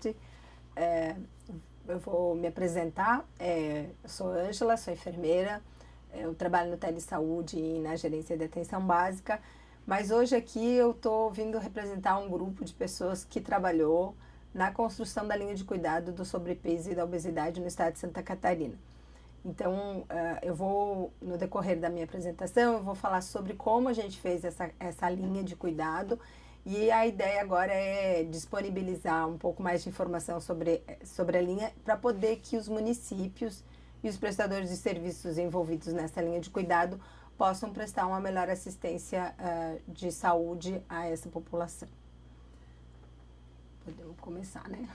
tarde. Eu vou me apresentar. Eu sou Ângela, sou enfermeira. Eu trabalho no Telesaúde e na gerência de atenção básica. Mas hoje aqui eu estou vindo representar um grupo de pessoas que trabalhou na construção da linha de cuidado do sobrepeso e da obesidade no estado de Santa Catarina. Então, eu vou, no decorrer da minha apresentação, eu vou falar sobre como a gente fez essa linha de cuidado, e a ideia agora é disponibilizar um pouco mais de informação sobre a linha, para poder que os municípios e os prestadores de serviços envolvidos nessa linha de cuidado possam prestar uma melhor assistência de saúde a essa população. Podemos começar, né?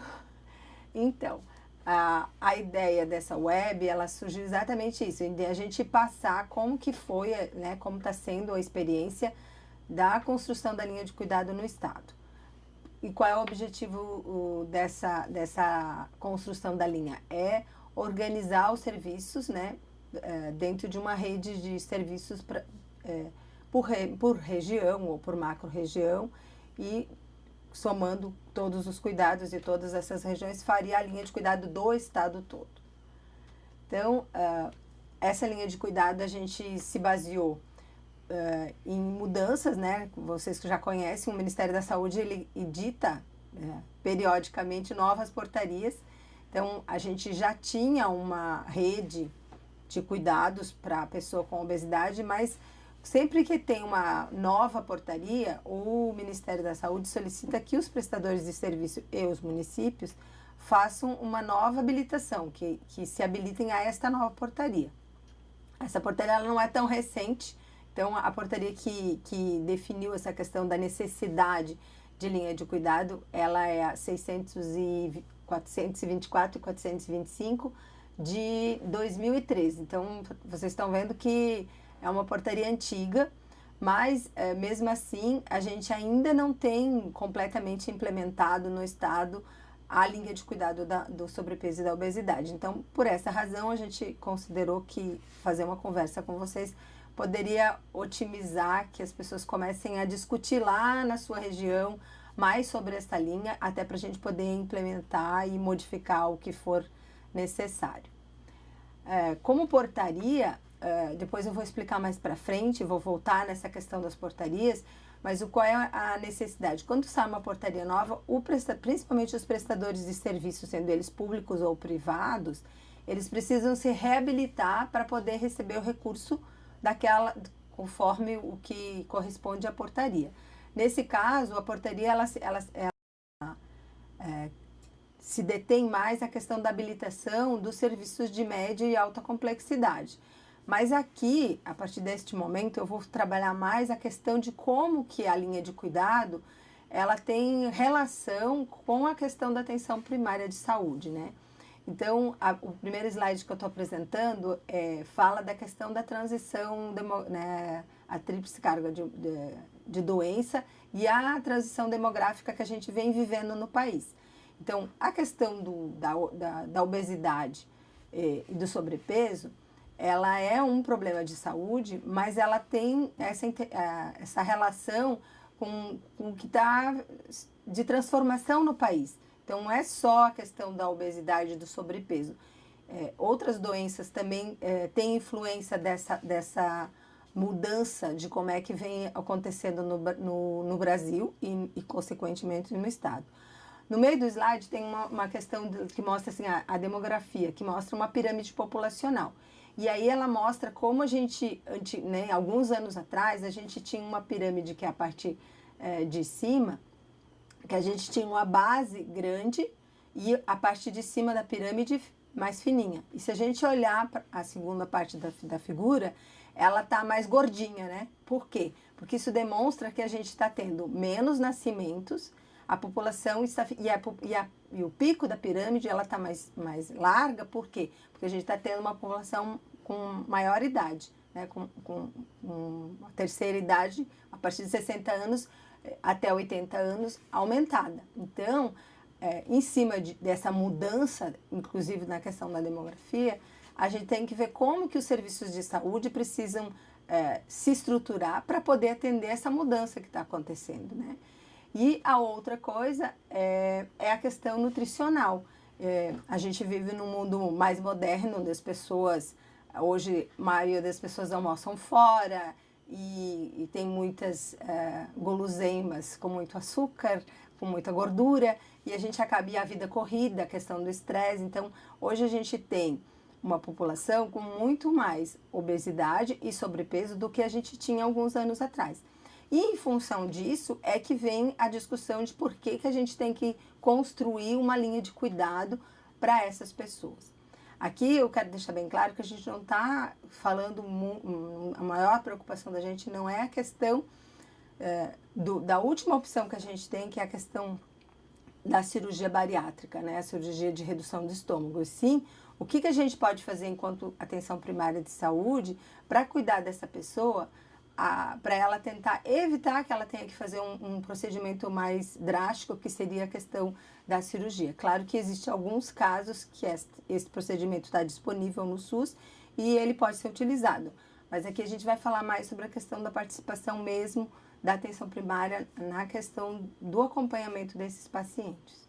Então, a ideia dessa web, ela surgiu exatamente isso, de a gente passar como que foi, né, como está sendo a experiência da construção da linha de cuidado no estado. E qual é o objetivo dessa construção da linha? É organizar os serviços, né, dentro de uma rede de serviços por região ou por macro-região, e somando todos os cuidados de todas essas regiões, faria a linha de cuidado do estado todo. Então, essa linha de cuidado a gente se baseou em mudanças, né? Vocês que já conhecem, o Ministério da Saúde, ele edita periodicamente novas portarias. Então, a gente já tinha uma rede de cuidados para a pessoa com obesidade, mas sempre que tem uma nova portaria, o Ministério da Saúde solicita que os prestadores de serviço e os municípios façam uma nova habilitação, que se habilitem a esta nova portaria. Essa portaria ela não é tão recente, então a portaria que definiu essa questão da necessidade de linha de cuidado, ela é a 424 e 425 de 2013. Então, vocês estão vendo que é uma portaria antiga, mas mesmo assim a gente ainda não tem completamente implementado no estado a linha de cuidado do sobrepeso e da obesidade. Então, por essa razão, a gente considerou que fazer uma conversa com vocês poderia otimizar, que as pessoas comecem a discutir lá na sua região mais sobre essa linha, até para a gente poder implementar e modificar o que for necessário. Como portaria, depois eu vou explicar mais para frente, vou voltar nessa questão das portarias, mas qual é a necessidade? Quando sai uma portaria nova, principalmente os prestadores de serviços, sendo eles públicos ou privados, eles precisam se reabilitar para poder receber o recurso conforme o que corresponde à portaria. Nesse caso, a portaria ela se detém mais a questão da habilitação dos serviços de média e alta complexidade. Mas aqui, a partir deste momento, eu vou trabalhar mais a questão de como que a linha de cuidado, ela tem relação com a questão da atenção primária de saúde, né? Então, o primeiro slide que eu estou apresentando fala da questão da transição, né, a tríplice carga de doença e a transição demográfica que a gente vem vivendo no país. Então, a questão da obesidade e do sobrepeso, ela é um problema de saúde, mas ela tem essa relação com o que está de transformação no país. Então, não é só a questão da obesidade e do sobrepeso. Outras doenças também têm influência dessa mudança de como é que vem acontecendo no Brasil e, consequentemente, no estado. No meio do slide tem uma questão que mostra assim, a demografia, que mostra uma pirâmide populacional. E aí ela mostra como a gente, né, alguns anos atrás, a gente tinha uma pirâmide que é a parte de cima, que a gente tinha uma base grande e a parte de cima da pirâmide mais fininha. E se a gente olhar a segunda parte da figura, ela está mais gordinha, né? Por quê? Porque isso demonstra que a gente está tendo menos nascimentos, a população está, e o pico da pirâmide ela está mais larga. Por quê? Porque a gente está tendo uma população com maior idade, né? Com uma terceira idade, a partir de 60 anos até 80 anos, aumentada. Então, em cima dessa mudança, inclusive na questão da demografia, a gente tem que ver como que os serviços de saúde precisam se estruturar para poder atender essa mudança que está acontecendo, né? E a outra coisa é a questão nutricional. A gente vive num mundo mais moderno, onde as pessoas, hoje a maioria das pessoas almoçam fora e tem muitas guloseimas com muito açúcar, com muita gordura, e a gente acaba, e a vida corrida, a questão do estresse. Então, hoje a gente tem uma população com muito mais obesidade e sobrepeso do que a gente tinha alguns anos atrás. E em função disso é que vem a discussão de por que a gente tem que construir uma linha de cuidado para essas pessoas. Aqui eu quero deixar bem claro que a gente não está falando, a maior preocupação da gente não é a questão da última opção que a gente tem, que é a questão da cirurgia bariátrica, né? A cirurgia de redução do estômago. E sim, o que a gente pode fazer enquanto atenção primária de saúde para cuidar dessa pessoa, para ela tentar evitar que ela tenha que fazer um procedimento mais drástico, que seria a questão da cirurgia. Claro que existem alguns casos que esse procedimento está disponível no SUS e ele pode ser utilizado. Mas aqui a gente vai falar mais sobre a questão da participação mesmo da atenção primária na questão do acompanhamento desses pacientes.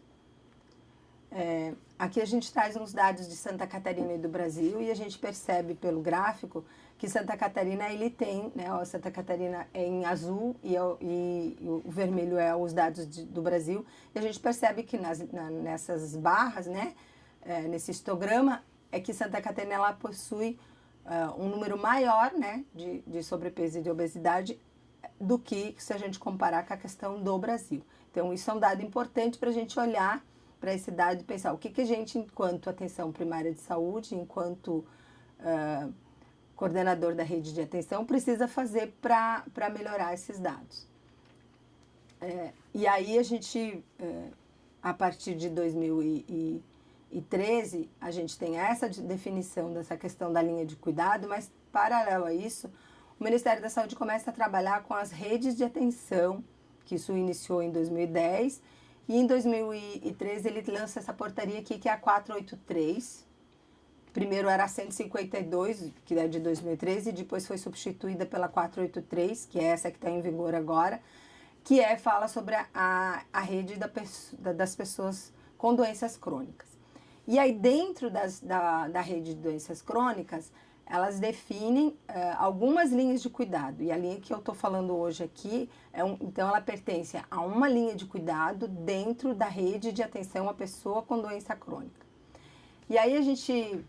Aqui a gente traz uns dados de Santa Catarina e do Brasil e a gente percebe pelo gráfico que Santa Catarina ele tem, né, Santa Catarina é em azul e o vermelho é os dados do Brasil, e a gente percebe que nessas barras, né, nesse histograma, é que Santa Catarina ela possui um número maior, né, de sobrepeso e de obesidade do que se a gente comparar com a questão do Brasil. Então isso é um dado importante para a gente olhar para esse dado e pensar o que a gente, enquanto atenção primária de saúde, enquanto coordenador da rede de atenção, precisa fazer para melhorar esses dados. E aí a gente, a partir de 2013, a gente tem essa definição dessa questão da linha de cuidado, mas paralelo a isso, o Ministério da Saúde começa a trabalhar com as redes de atenção, que isso iniciou em 2010, e em 2013 ele lança essa portaria aqui, que é a 483. Primeiro era a 152, que é de 2013, e depois foi substituída pela 483, que é essa que está em vigor agora, que fala sobre a rede das pessoas com doenças crônicas. E aí dentro da rede de doenças crônicas, elas definem algumas linhas de cuidado. E a linha que eu estou falando hoje aqui, então ela pertence a uma linha de cuidado dentro da rede de atenção à pessoa com doença crônica. E aí a gente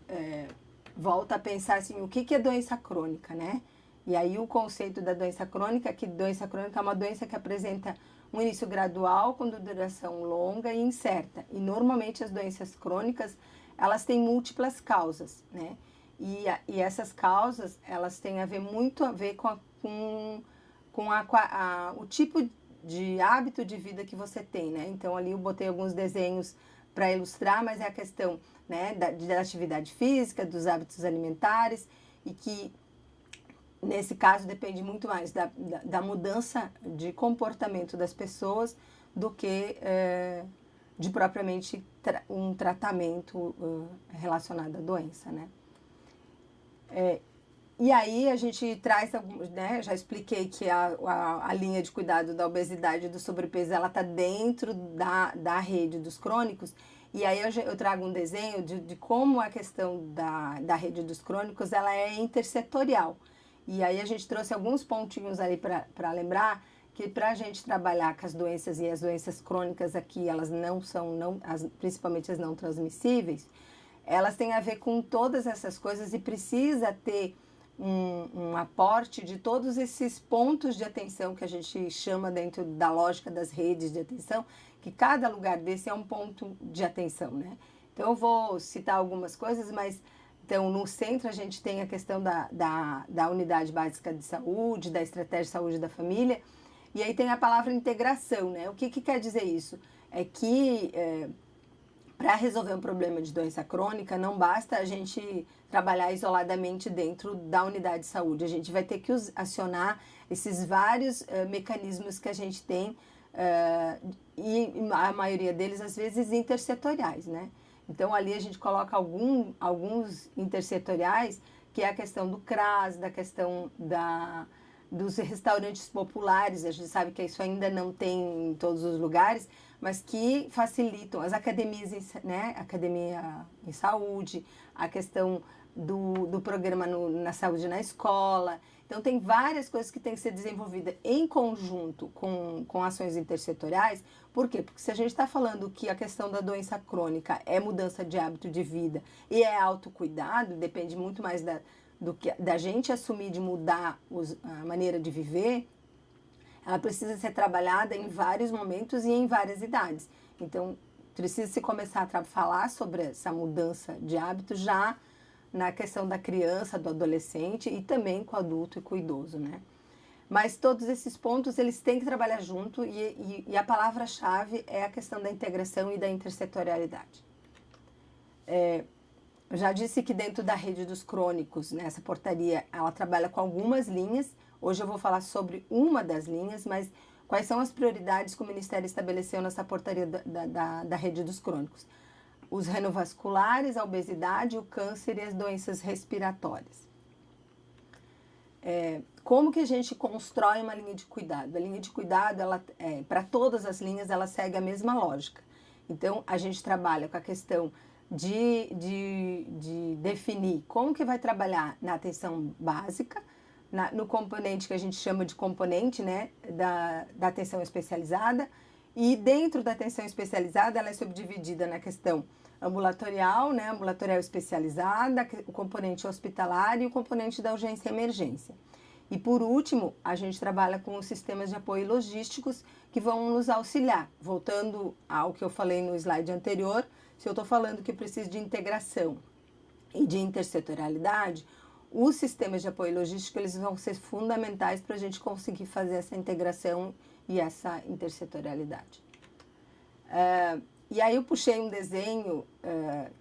volta a pensar assim, o que é doença crônica, né? E aí o conceito da doença crônica, que doença crônica é uma doença que apresenta um início gradual, com duração longa e incerta. E normalmente as doenças crônicas, elas têm múltiplas causas, né? E essas causas, elas têm muito a ver com o tipo de hábito de vida que você tem, né? Então ali eu botei alguns desenhos para ilustrar, mas é a questão, né, da atividade física, dos hábitos alimentares, e que nesse caso depende muito mais da mudança de comportamento das pessoas do que de propriamente um tratamento relacionado à doença, né? E aí a gente traz, né, já expliquei que a linha de cuidado da obesidade e do sobrepeso, ela está dentro da rede dos crônicos, e aí eu trago um desenho de como a questão da rede dos crônicos, ela é intersetorial. E aí a gente trouxe alguns pontinhos ali para lembrar que para a gente trabalhar com as doenças, e as doenças crônicas aqui, elas não são, principalmente as não transmissíveis, elas têm a ver com todas essas coisas e precisa ter um aporte de todos esses pontos de atenção que a gente chama dentro da lógica das redes de atenção, que cada lugar desse é um ponto de atenção, né? Então eu vou citar algumas coisas, mas então no centro a gente tem a questão da unidade básica de saúde, da estratégia de saúde da família, e aí tem a palavra integração, né? O que quer dizer isso? É que para resolver um problema de doença crônica, não basta a gente trabalhar isoladamente dentro da unidade de saúde. A gente vai ter que acionar esses vários mecanismos que a gente tem, e a maioria deles, às vezes, intersetoriais, né? Então, ali a gente coloca alguns intersetoriais, que é a questão do CRAS, da questão dos restaurantes populares, a gente sabe que isso ainda não tem em todos os lugares, mas que facilitam as academias, né? Academia em saúde, a questão do programa na saúde na escola. Então, tem várias coisas que têm que ser desenvolvidas em conjunto com ações intersetoriais. Por quê? Porque se a gente está falando que a questão da doença crônica é mudança de hábito de vida e é autocuidado, depende muito mais da gente assumir de mudar a maneira de viver, ela precisa ser trabalhada em vários momentos e em várias idades. Então, precisa se começar a falar sobre essa mudança de hábito já na questão da criança, do adolescente e também com o adulto e com o idoso, né? Mas todos esses pontos, eles têm que trabalhar junto e a palavra-chave é a questão da integração e da intersetorialidade. Eu já disse que dentro da rede dos crônicos, né, essa portaria, ela trabalha com algumas linhas. Hoje eu vou falar sobre uma das linhas, mas quais são as prioridades que o Ministério estabeleceu nessa portaria da rede dos crônicos? Os renovasculares, a obesidade, o câncer e as doenças respiratórias. Como que a gente constrói uma linha de cuidado? A linha de cuidado, para todas as linhas, ela segue a mesma lógica. Então, a gente trabalha com a questão de definir como que vai trabalhar na atenção básica, no componente que a gente chama de componente, né, da atenção especializada, e dentro da atenção especializada ela é subdividida na questão ambulatorial, né, ambulatorial especializada, o componente hospitalar e o componente da urgência e emergência. E por último, a gente trabalha com os sistemas de apoio logísticos que vão nos auxiliar. Voltando ao que eu falei no slide anterior, se eu estou falando que eu preciso de integração e de intersetorialidade, os sistemas de apoio logístico eles vão ser fundamentais para a gente conseguir fazer essa integração e essa intersetorialidade. E aí eu puxei um desenho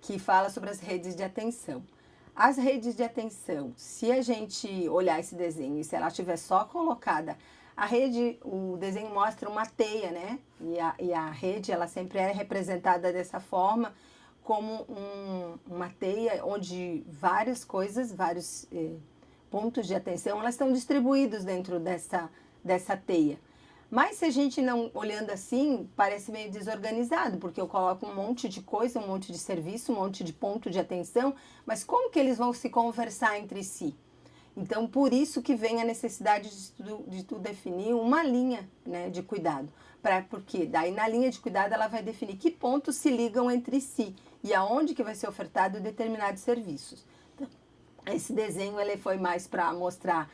que fala sobre as redes de atenção. As redes de atenção, se a gente olhar esse desenho e se ela estiver só colocada, o desenho mostra uma teia, né? E a rede, ela sempre é representada dessa forma, como uma teia onde várias coisas, vários pontos de atenção, elas estão distribuídos dentro dessa teia. Mas se a gente não, olhando assim, parece meio desorganizado, porque eu coloco um monte de coisa, um monte de serviço, um monte de ponto de atenção, mas como que eles vão se conversar entre si? Então, por isso que vem a necessidade de tu definir uma linha, né, de cuidado. Porque daí na linha de cuidado ela vai definir que pontos se ligam entre si e aonde que vai ser ofertado determinados serviços. Então, esse desenho ele foi mais para mostrar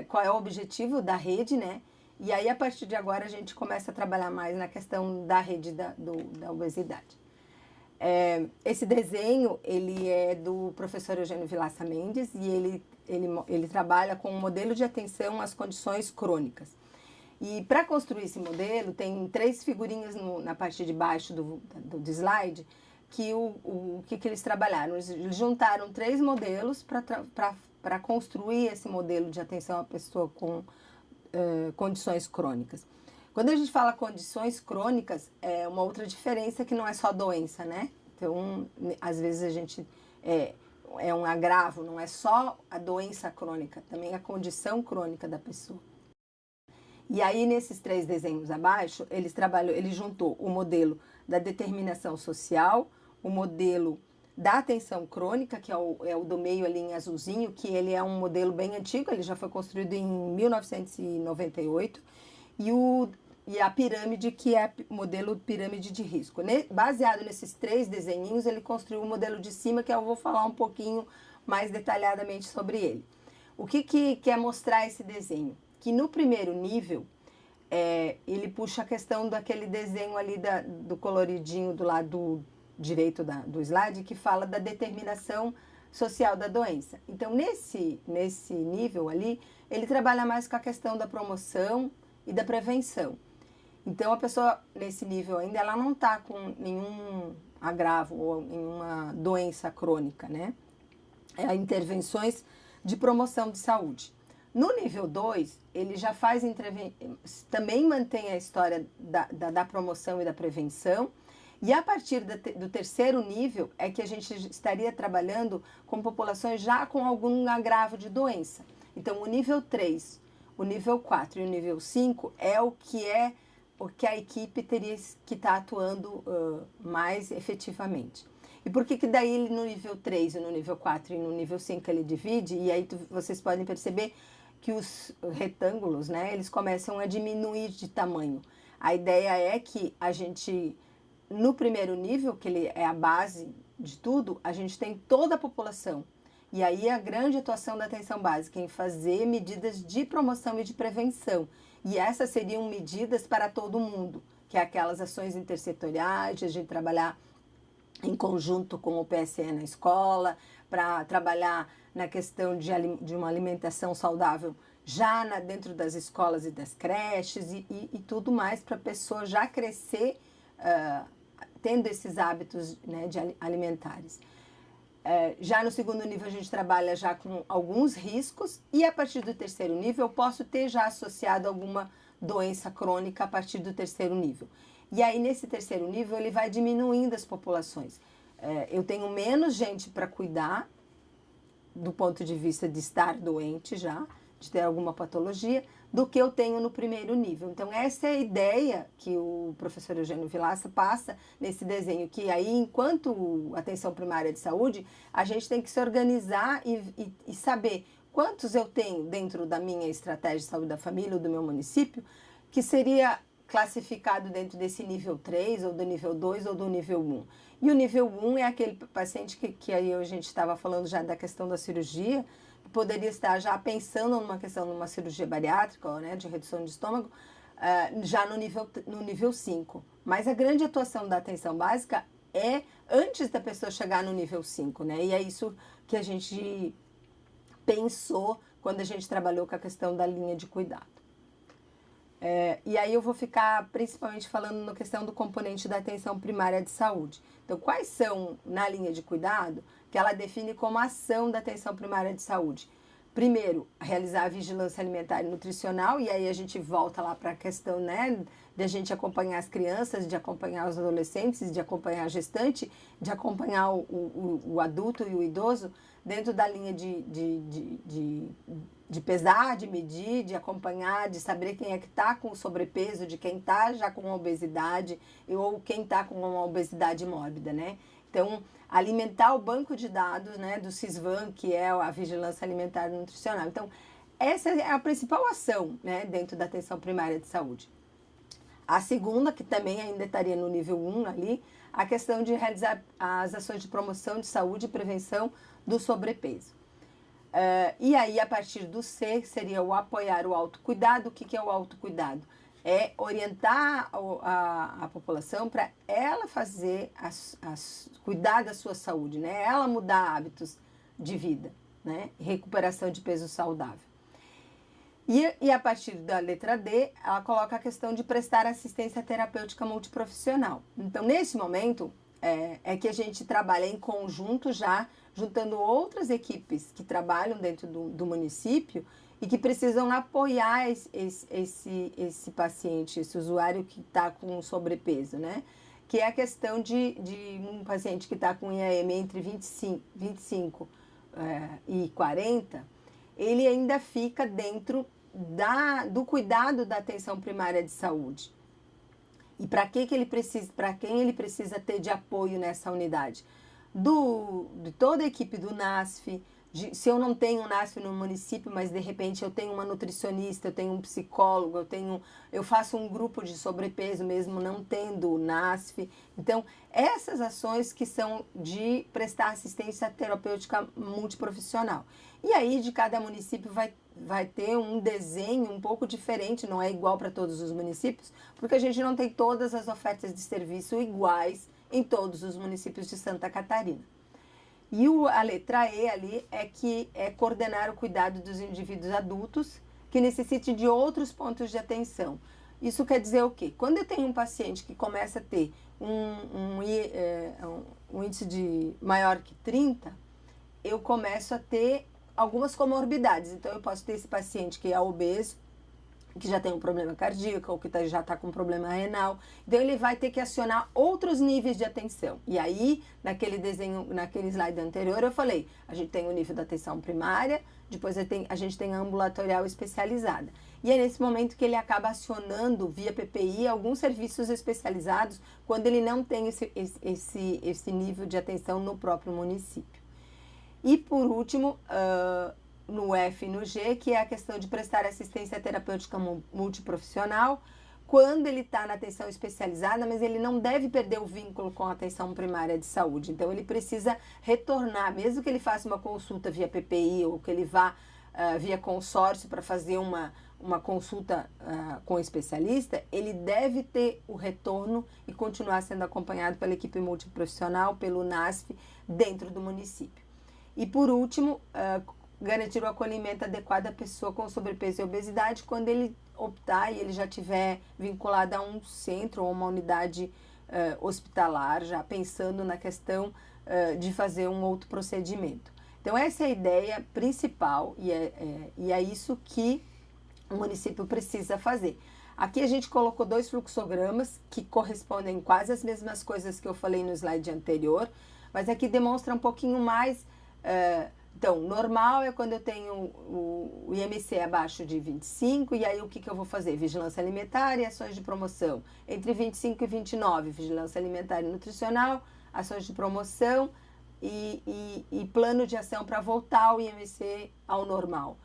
qual é o objetivo da rede, né? E aí, a partir de agora, a gente começa a trabalhar mais na questão da rede da obesidade. Esse desenho, ele é do professor Eugênio Vilaça Mendes e ele trabalha com um modelo de atenção às condições crônicas. E para construir esse modelo, tem 3 figurinhas na parte de baixo do slide, que que eles trabalharam. Eles juntaram 3 modelos para construir esse modelo de atenção à pessoa com condições crônicas. Quando a gente fala condições crônicas, é uma outra diferença que não é só doença, né? Então, às vezes a gente é um agravo, não é só a doença crônica, também a condição crônica da pessoa. E aí, nesses 3 desenhos abaixo, ele juntou o modelo da determinação social, o modelo da atenção crônica, que é o do meio ali em azulzinho, que ele é um modelo bem antigo, ele já foi construído em 1998, e a pirâmide, que é o modelo pirâmide de risco. Baseado nesses 3 desenhinhos, ele construiu o modelo de cima, que eu vou falar um pouquinho mais detalhadamente sobre ele. O que quer mostrar esse desenho? Que no primeiro nível, ele puxa a questão daquele desenho ali do coloridinho do lado direito do slide, que fala da determinação social da doença. Então, nesse nível ali, ele trabalha mais com a questão da promoção e da prevenção. Então, a pessoa, nesse nível ainda, ela não está com nenhum agravo ou nenhuma doença crônica, né? Intervenções de promoção de saúde. No nível 2, ele já faz também mantém a história da promoção e da prevenção. E a partir do terceiro nível é que a gente estaria trabalhando com populações já com algum agravo de doença. Então, o nível 3, o nível 4 e o nível 5 é o que a equipe teria que estar atuando mais efetivamente. E por que daí ele no nível 3, no nível 4 e no nível 5 ele divide? E aí vocês podem perceber que os retângulos, né, eles começam a diminuir de tamanho. A ideia é que a gente, no primeiro nível, que ele é a base de tudo, a gente tem toda a população. E aí a grande atuação da atenção básica em fazer medidas de promoção e de prevenção. E essas seriam medidas para todo mundo, que é aquelas ações intersetoriais, de a gente trabalhar em conjunto com o PSE na escola, para trabalhar na questão de uma alimentação saudável já dentro das escolas e das creches e tudo mais, para a pessoa já crescer tendo esses hábitos, né, alimentares. Já no segundo nível a gente trabalha já com alguns riscos e a partir do terceiro nível eu posso ter já associado alguma doença crônica a partir do terceiro nível. E aí nesse terceiro nível ele vai diminuindo as populações. Eu tenho menos gente para cuidar do ponto de vista de estar doente já, de ter alguma patologia, do que eu tenho no primeiro nível. Então essa é a ideia que o professor Eugênio Vilaça passa nesse desenho, que aí enquanto atenção primária de saúde, a gente tem que se organizar e saber quantos eu tenho dentro da minha estratégia de saúde da família ou do meu município, que seria classificado dentro desse nível 3, ou do nível 2, ou do nível 1. E o nível 1 é aquele paciente que aí a gente estava falando já da questão da cirurgia, que poderia estar já pensando numa questão de uma cirurgia bariátrica, né, de redução de estômago, já no nível 5. Mas a grande atuação da atenção básica é antes da pessoa chegar no nível 5, né? E é isso que a gente pensou quando a gente trabalhou com a questão da linha de cuidado. E aí eu vou ficar principalmente falando na questão do componente da atenção primária de saúde. Então, quais são, na linha de cuidado, que ela define como ação da atenção primária de saúde? Primeiro, realizar a vigilância alimentar e nutricional, e aí a gente volta lá para a questão, né, de a gente acompanhar as crianças, de acompanhar os adolescentes, de acompanhar a gestante, de acompanhar o adulto e o idoso dentro da linha de pesar, de medir, de acompanhar, de saber quem é que está com sobrepeso, de quem está já com obesidade ou quem está com uma obesidade mórbida, né? Então, alimentar o banco de dados, né, do CISVAN, que é a Vigilância Alimentar e Nutricional. Então, essa é a principal ação, né, dentro da atenção primária de saúde. A segunda, que também ainda estaria no nível 1 ali, a questão de realizar as ações de promoção de saúde e prevenção do sobrepeso. E aí, a partir do C, seria o apoiar o autocuidado. O que é o autocuidado? É orientar a população para ela fazer, cuidar da sua saúde, né? Ela mudar hábitos de vida, né? Recuperação de peso saudável. E a partir da letra D, ela coloca a questão de prestar assistência terapêutica multiprofissional. Então, nesse momento, é que a gente trabalha em conjunto já, juntando outras equipes que trabalham dentro do município e que precisam apoiar esse paciente, esse usuário que está com sobrepeso, né? Que é a questão de um paciente que está com IAM entre 25 e 40, ele ainda fica dentro do cuidado da atenção primária de saúde. E para quem ele precisa ter de apoio nessa unidade? De toda a equipe do NASF, se eu não tenho um NASF no município, mas de repente eu tenho uma nutricionista, eu tenho um psicólogo, eu faço um grupo de sobrepeso mesmo não tendo o NASF. Então, essas ações que são de prestar assistência terapêutica multiprofissional. E aí, de cada município vai ter um desenho um pouco diferente, não é igual para todos os municípios, porque a gente não tem todas as ofertas de serviço iguais em todos os municípios de Santa Catarina. E a letra E ali é coordenar o cuidado dos indivíduos adultos que necessitem de outros pontos de atenção. Isso quer dizer o quê? Quando eu tenho um paciente que começa a ter um índice de maior que 30, eu começo a ter algumas comorbidades. Então, eu posso ter esse paciente que é obeso, que já tem um problema cardíaco ou que já está com um problema renal. Então, ele vai ter que acionar outros níveis de atenção. E aí, naquele desenho, naquele slide anterior, eu falei, a gente tem o nível da atenção primária, depois a gente tem a ambulatorial especializada. E é nesse momento que ele acaba acionando, via PPI, alguns serviços especializados, quando ele não tem esse nível de atenção no próprio município. E, por último, no F e no G, que é a questão de prestar assistência terapêutica multiprofissional, quando ele está na atenção especializada, mas ele não deve perder o vínculo com a atenção primária de saúde. Então, ele precisa retornar, mesmo que ele faça uma consulta via PPI ou que ele vá via consórcio para fazer uma consulta com o especialista, ele deve ter o retorno e continuar sendo acompanhado pela equipe multiprofissional, pelo NASF, dentro do município. E, por último, garantir o acolhimento adequado à pessoa com sobrepeso e obesidade quando ele optar e ele já estiver vinculado a um centro ou uma unidade hospitalar, já pensando na questão de fazer um outro procedimento. Então, essa é a ideia principal e é isso que o município precisa fazer. Aqui a gente colocou 2 fluxogramas que correspondem quase às mesmas coisas que eu falei no slide anterior, mas aqui demonstra um pouquinho mais. Então, normal é quando eu tenho o IMC abaixo de 25, e aí o que eu vou fazer? Vigilância alimentar e ações de promoção. Entre 25 e 29, vigilância alimentar e nutricional, ações de promoção e plano de ação para voltar o IMC ao normal.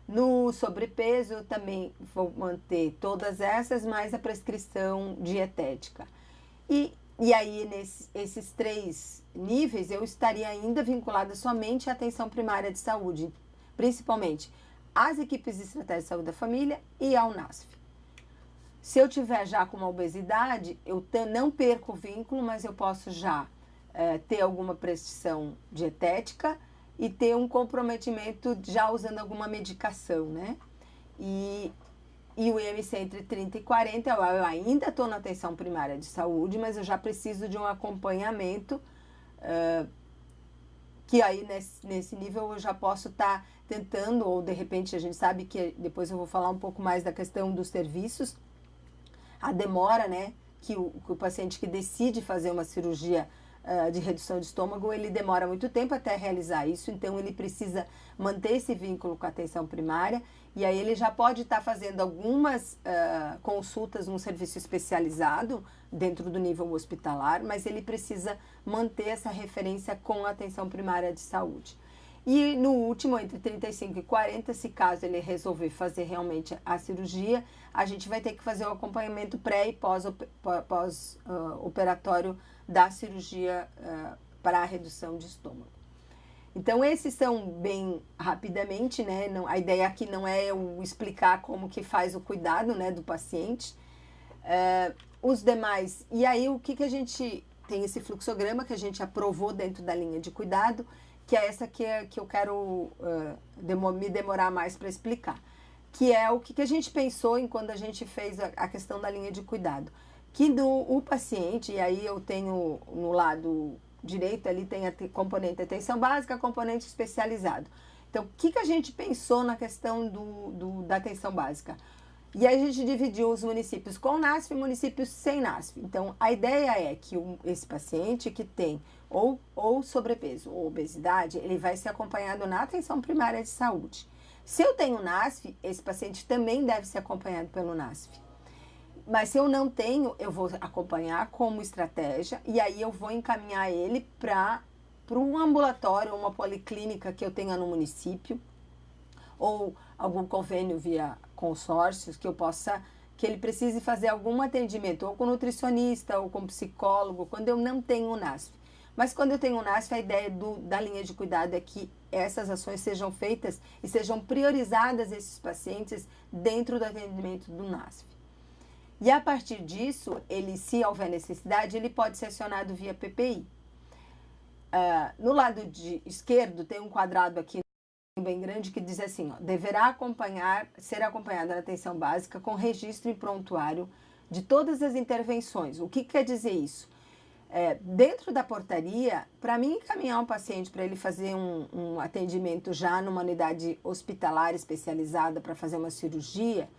No sobrepeso, também vou manter todas essas, mais a prescrição dietética. E aí, esses 3 níveis, eu estaria ainda vinculada somente à atenção primária de saúde, principalmente às equipes de estratégia de saúde da família e ao NASF. Se eu tiver já com uma obesidade, eu não perco o vínculo, mas eu posso já ter alguma prescrição dietética e ter um comprometimento já usando alguma medicação, né? E o IMC entre 30 e 40, eu ainda estou na atenção primária de saúde, mas eu já preciso de um acompanhamento, que aí nesse nível eu já posso estar tentando, ou de repente a gente sabe que depois eu vou falar um pouco mais da questão dos serviços, a demora, né, que o paciente que decide fazer uma cirurgia de redução de estômago, ele demora muito tempo até realizar isso, então ele precisa manter esse vínculo com a atenção primária, e aí ele já pode estar fazendo algumas consultas num serviço especializado dentro do nível hospitalar, mas ele precisa manter essa referência com a atenção primária de saúde. E no último, entre 35 e 40, se caso ele resolver fazer realmente a cirurgia, a gente vai ter que fazer o acompanhamento pré e pós-operatório da cirurgia para a redução de estômago. Então, esses são bem rapidamente, né? A ideia aqui não é eu explicar como que faz o cuidado, né, do paciente. Os demais, e aí o que a gente tem esse fluxograma que a gente aprovou dentro da linha de cuidado, que é essa que eu quero me demorar mais para explicar, que é o que a gente pensou em quando a gente fez a questão da linha de cuidado. Que o paciente, e aí eu tenho no lado direito, ali tem a componente atenção básica, componente especializado. Então, o que a gente pensou na questão da atenção básica? E aí a gente dividiu os municípios com NASF e municípios sem NASF. Então, a ideia é que esse paciente que tem ou sobrepeso ou obesidade, ele vai ser acompanhado na atenção primária de saúde. Se eu tenho NASF, esse paciente também deve ser acompanhado pelo NASF. Mas se eu não tenho, eu vou acompanhar como estratégia e aí eu vou encaminhar ele para um ambulatório, uma policlínica que eu tenha no município, ou algum convênio via consórcios que ele precise fazer algum atendimento, ou com nutricionista, ou com psicólogo, quando eu não tenho o NASF. Mas quando eu tenho o NASF, a ideia da linha de cuidado é que essas ações sejam feitas e sejam priorizadas esses pacientes dentro do atendimento do NASF. E a partir disso, se houver necessidade, ele pode ser acionado via PPI. No lado esquerdo, tem um quadrado aqui bem grande que diz assim, deverá ser acompanhada na atenção básica com registro e prontuário de todas as intervenções. O que quer dizer isso? Dentro da portaria, para mim encaminhar um paciente para ele fazer um atendimento já numa unidade hospitalar especializada para fazer uma cirurgia,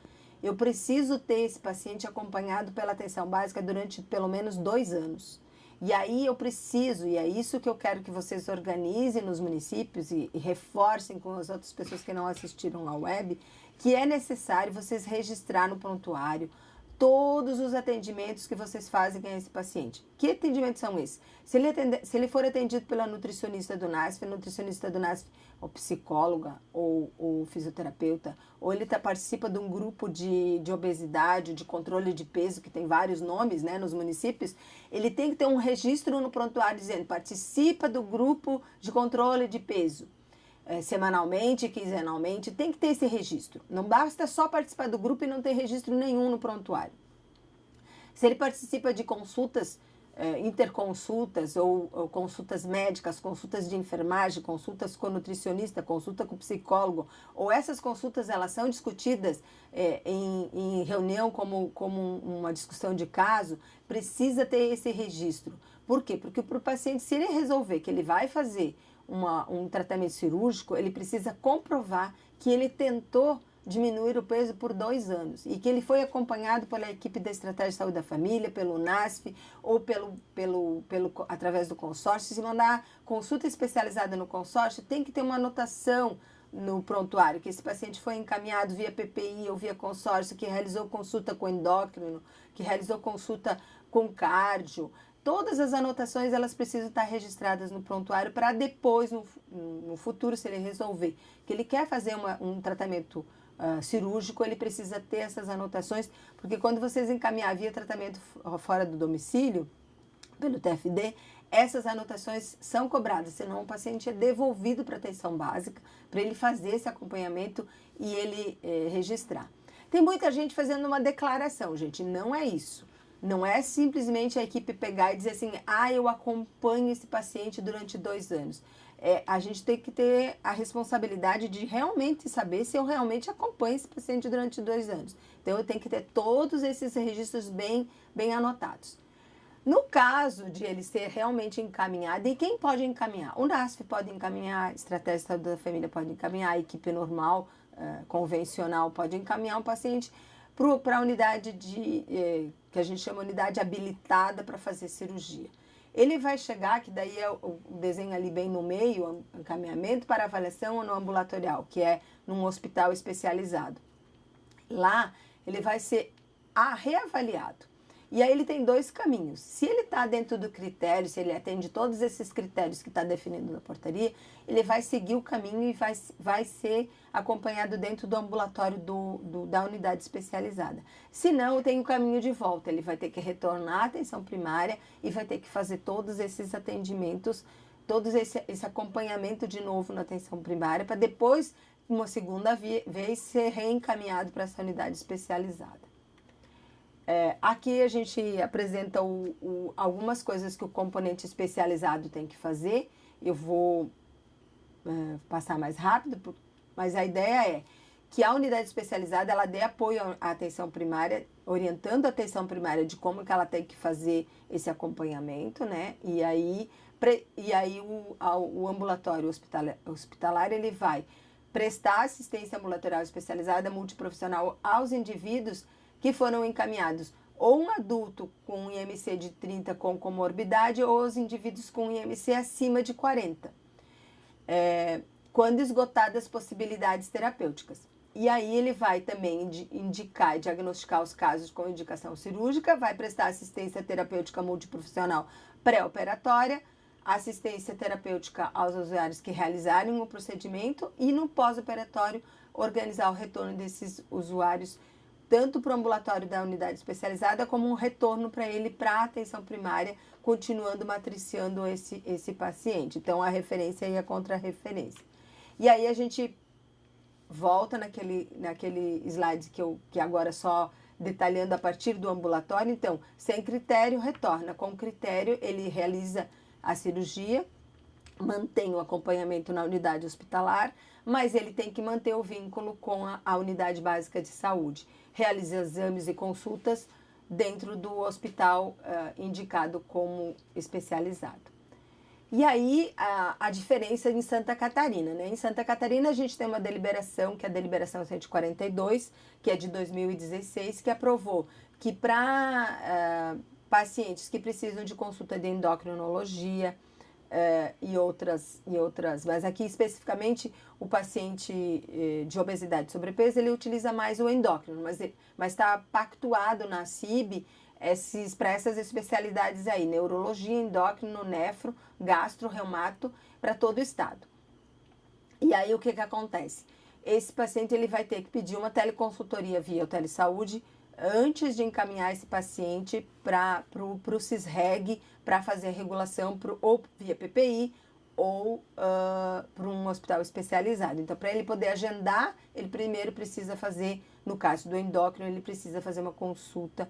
eu preciso ter esse paciente acompanhado pela atenção básica durante pelo menos 2 anos. E aí eu preciso, e é isso que eu quero que vocês organizem nos municípios e reforcem com as outras pessoas que não assistiram à web, que é necessário vocês registrar no prontuário todos os atendimentos que vocês fazem a esse paciente. Que atendimentos são esses? Se ele for atendido pela nutricionista do NASF, ou psicóloga, ou fisioterapeuta, ou ele participa de um grupo de obesidade, de controle de peso, que tem vários nomes, né, nos municípios, ele tem que ter um registro no prontuário dizendo, participa do grupo de controle de peso. Semanalmente, quinzenalmente, tem que ter esse registro. Não basta só participar do grupo e não ter registro nenhum no prontuário. Se ele participa de consultas, interconsultas ou consultas médicas, consultas de enfermagem, consultas com nutricionista, consulta com psicólogo, ou essas consultas elas são discutidas em reunião como uma discussão de caso, precisa ter esse registro. Por quê? Porque para o paciente, se ele resolver que ele vai fazer um tratamento cirúrgico, ele precisa comprovar que ele tentou diminuir o peso por 2 anos e que ele foi acompanhado pela equipe da Estratégia de Saúde da Família, pelo NASF ou através do consórcio. Se mandar consulta especializada no consórcio, tem que ter uma anotação no prontuário, que esse paciente foi encaminhado via PPI ou via consórcio, que realizou consulta com endócrino, que realizou consulta com cardio. Todas as anotações elas precisam estar registradas no prontuário para depois, no futuro, se ele resolver que ele quer fazer um tratamento cirúrgico, ele precisa ter essas anotações, porque quando vocês encaminhar via tratamento fora do domicílio, pelo TFD, essas anotações são cobradas, senão o paciente é devolvido para a atenção básica, para ele fazer esse acompanhamento e ele registrar. Tem muita gente fazendo uma declaração, gente, não é isso. Não é simplesmente a equipe pegar e dizer assim, eu acompanho esse paciente durante 2 anos. A gente tem que ter a responsabilidade de realmente saber se eu realmente acompanho esse paciente durante 2 anos. Então, eu tenho que ter todos esses registros bem anotados. No caso de ele ser realmente encaminhado, e quem pode encaminhar? O NASF pode encaminhar, a Estratégia de Saúde da Família pode encaminhar, a equipe normal, convencional, pode encaminhar um paciente para a unidade que a gente chama unidade habilitada para fazer cirurgia. Ele vai chegar, que daí é o desenho ali bem no meio, encaminhamento para avaliação no ambulatorial, que é num hospital especializado. Lá, ele vai ser reavaliado. E aí ele tem 2 caminhos. Se ele está dentro do critério, se ele atende todos esses critérios que está definido na portaria, ele vai seguir o caminho e vai ser acompanhado dentro do ambulatório da unidade especializada. Se não, tem o caminho de volta. Ele vai ter que retornar à atenção primária e vai ter que fazer todos esses atendimentos, esse acompanhamento de novo na atenção primária, para depois, uma segunda vez, ser reencaminhado para essa unidade especializada. Aqui a gente apresenta algumas coisas que o componente especializado tem que fazer. Eu vou passar mais rápido, mas a ideia é que a unidade especializada ela dê apoio à atenção primária, orientando a atenção primária de como que ela tem que fazer esse acompanhamento, né? E aí o ambulatório hospitalar ele vai prestar assistência ambulatorial especializada multiprofissional aos indivíduos que foram encaminhados ou um adulto com IMC de 30 com comorbidade ou os indivíduos com IMC acima de 40, quando esgotadas as possibilidades terapêuticas. E aí ele vai também indicar e diagnosticar os casos com indicação cirúrgica, vai prestar assistência terapêutica multiprofissional pré-operatória, assistência terapêutica aos usuários que realizarem o procedimento e no pós-operatório organizar o retorno desses usuários tanto para o ambulatório da unidade especializada, como um retorno para ele para a atenção primária, continuando matriciando esse paciente. Então, a referência e a contra-referência. E aí, a gente volta naquele slide que agora só detalhando a partir do ambulatório. Então, sem critério, retorna. Com critério, ele realiza a cirurgia, mantém o acompanhamento na unidade hospitalar, mas ele tem que manter o vínculo com a unidade básica de saúde. Realiza exames e consultas dentro do hospital indicado como especializado. E aí, a diferença em Santa Catarina, né? Em Santa Catarina, a gente tem uma deliberação, que é a deliberação 142, que é de 2016, que aprovou que para pacientes que precisam de consulta de endocrinologia e outras, mas aqui especificamente o paciente de obesidade e sobrepeso, ele utiliza mais o endócrino, mas está pactuado na CIB para essas especialidades aí, neurologia, endócrino, nefro, gastro, reumato, para todo o estado. E aí o que acontece? Esse paciente ele vai ter que pedir uma teleconsultoria via o Telesaúde antes de encaminhar esse paciente para o CISREG para fazer a regulação ou via PPI ou para um hospital especializado. Então, para ele poder agendar, ele primeiro precisa fazer, no caso do endócrino, ele precisa fazer uma consulta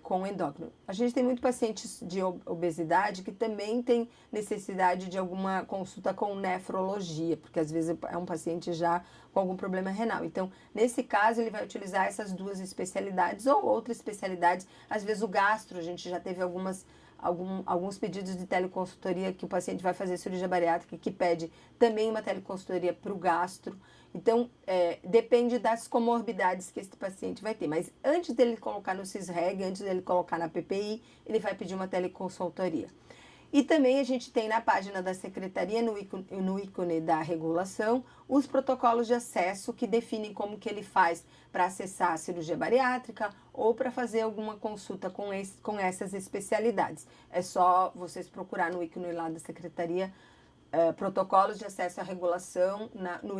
com o endócrino. A gente tem muitos pacientes de obesidade que também tem necessidade de alguma consulta com nefrologia, porque às vezes é um paciente já com algum problema renal. Então, nesse caso, ele vai utilizar essas duas especialidades ou outras especialidades. Às vezes o gastro, a gente já teve alguns pedidos de teleconsultoria que o paciente vai fazer cirurgia bariátrica que pede também uma teleconsultoria para o gastro. Então, depende das comorbidades que esse paciente vai ter. Mas antes dele colocar no CISREG, antes dele colocar na PPI, ele vai pedir uma teleconsultoria. E também a gente tem na página da Secretaria, no ícone da regulação, os protocolos de acesso que definem como que ele faz para acessar a cirurgia bariátrica ou para fazer alguma consulta com essas especialidades. É só vocês procurar no ícone lá da Secretaria, protocolos de acesso à regulação, no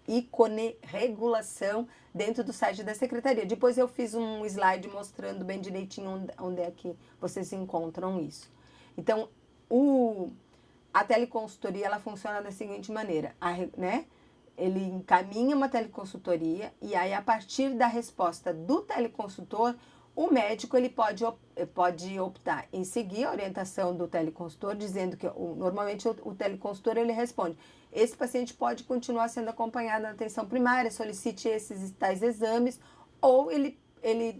ícone regulação dentro do site da Secretaria. Depois eu fiz um slide mostrando bem direitinho onde é que vocês encontram isso. Então, a teleconsultoria, ela funciona da seguinte maneira, né? Ele encaminha uma teleconsultoria e aí, a partir da resposta do teleconsultor, o médico ele pode optar em seguir a orientação do teleconsultor, dizendo que normalmente o teleconsultor ele responde: esse paciente pode continuar sendo acompanhado na atenção primária, solicite esses tais exames, ou ele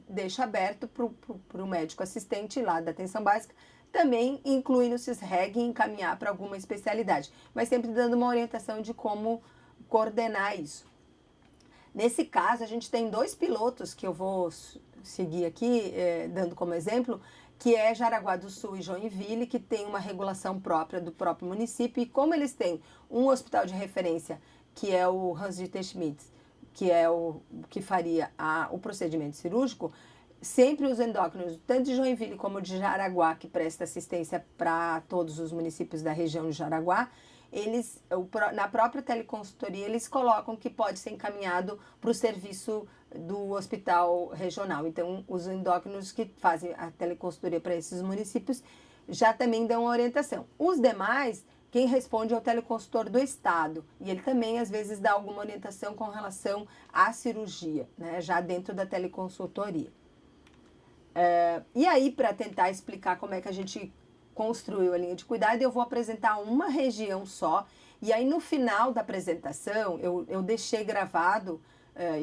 deixa aberto para o médico assistente lá da atenção básica também incluir no CISREG e encaminhar para alguma especialidade, mas sempre dando uma orientação de como coordenar isso. Nesse caso, a gente tem 2 pilotos que eu vou seguir aqui, dando como exemplo, que é Jaraguá do Sul e Joinville, que tem uma regulação própria do próprio município, e como eles têm um hospital de referência, que é o Hans-Dieter Schmidt, que é o que faria o procedimento cirúrgico, sempre os endócrinos, tanto de Joinville como de Jaraguá, que presta assistência para todos os municípios da região de Jaraguá, na própria teleconsultoria, eles colocam que pode ser encaminhado para o serviço do hospital regional. Então, os endócrinos que fazem a teleconsultoria para esses municípios já também dão orientação. Os demais, quem responde é o teleconsultor do estado, e ele também, às vezes, dá alguma orientação com relação à cirurgia, né, já dentro da teleconsultoria. E aí, para tentar explicar como é que a gente construiu a linha de cuidado, eu vou apresentar uma região só, e aí no final da apresentação eu deixei gravado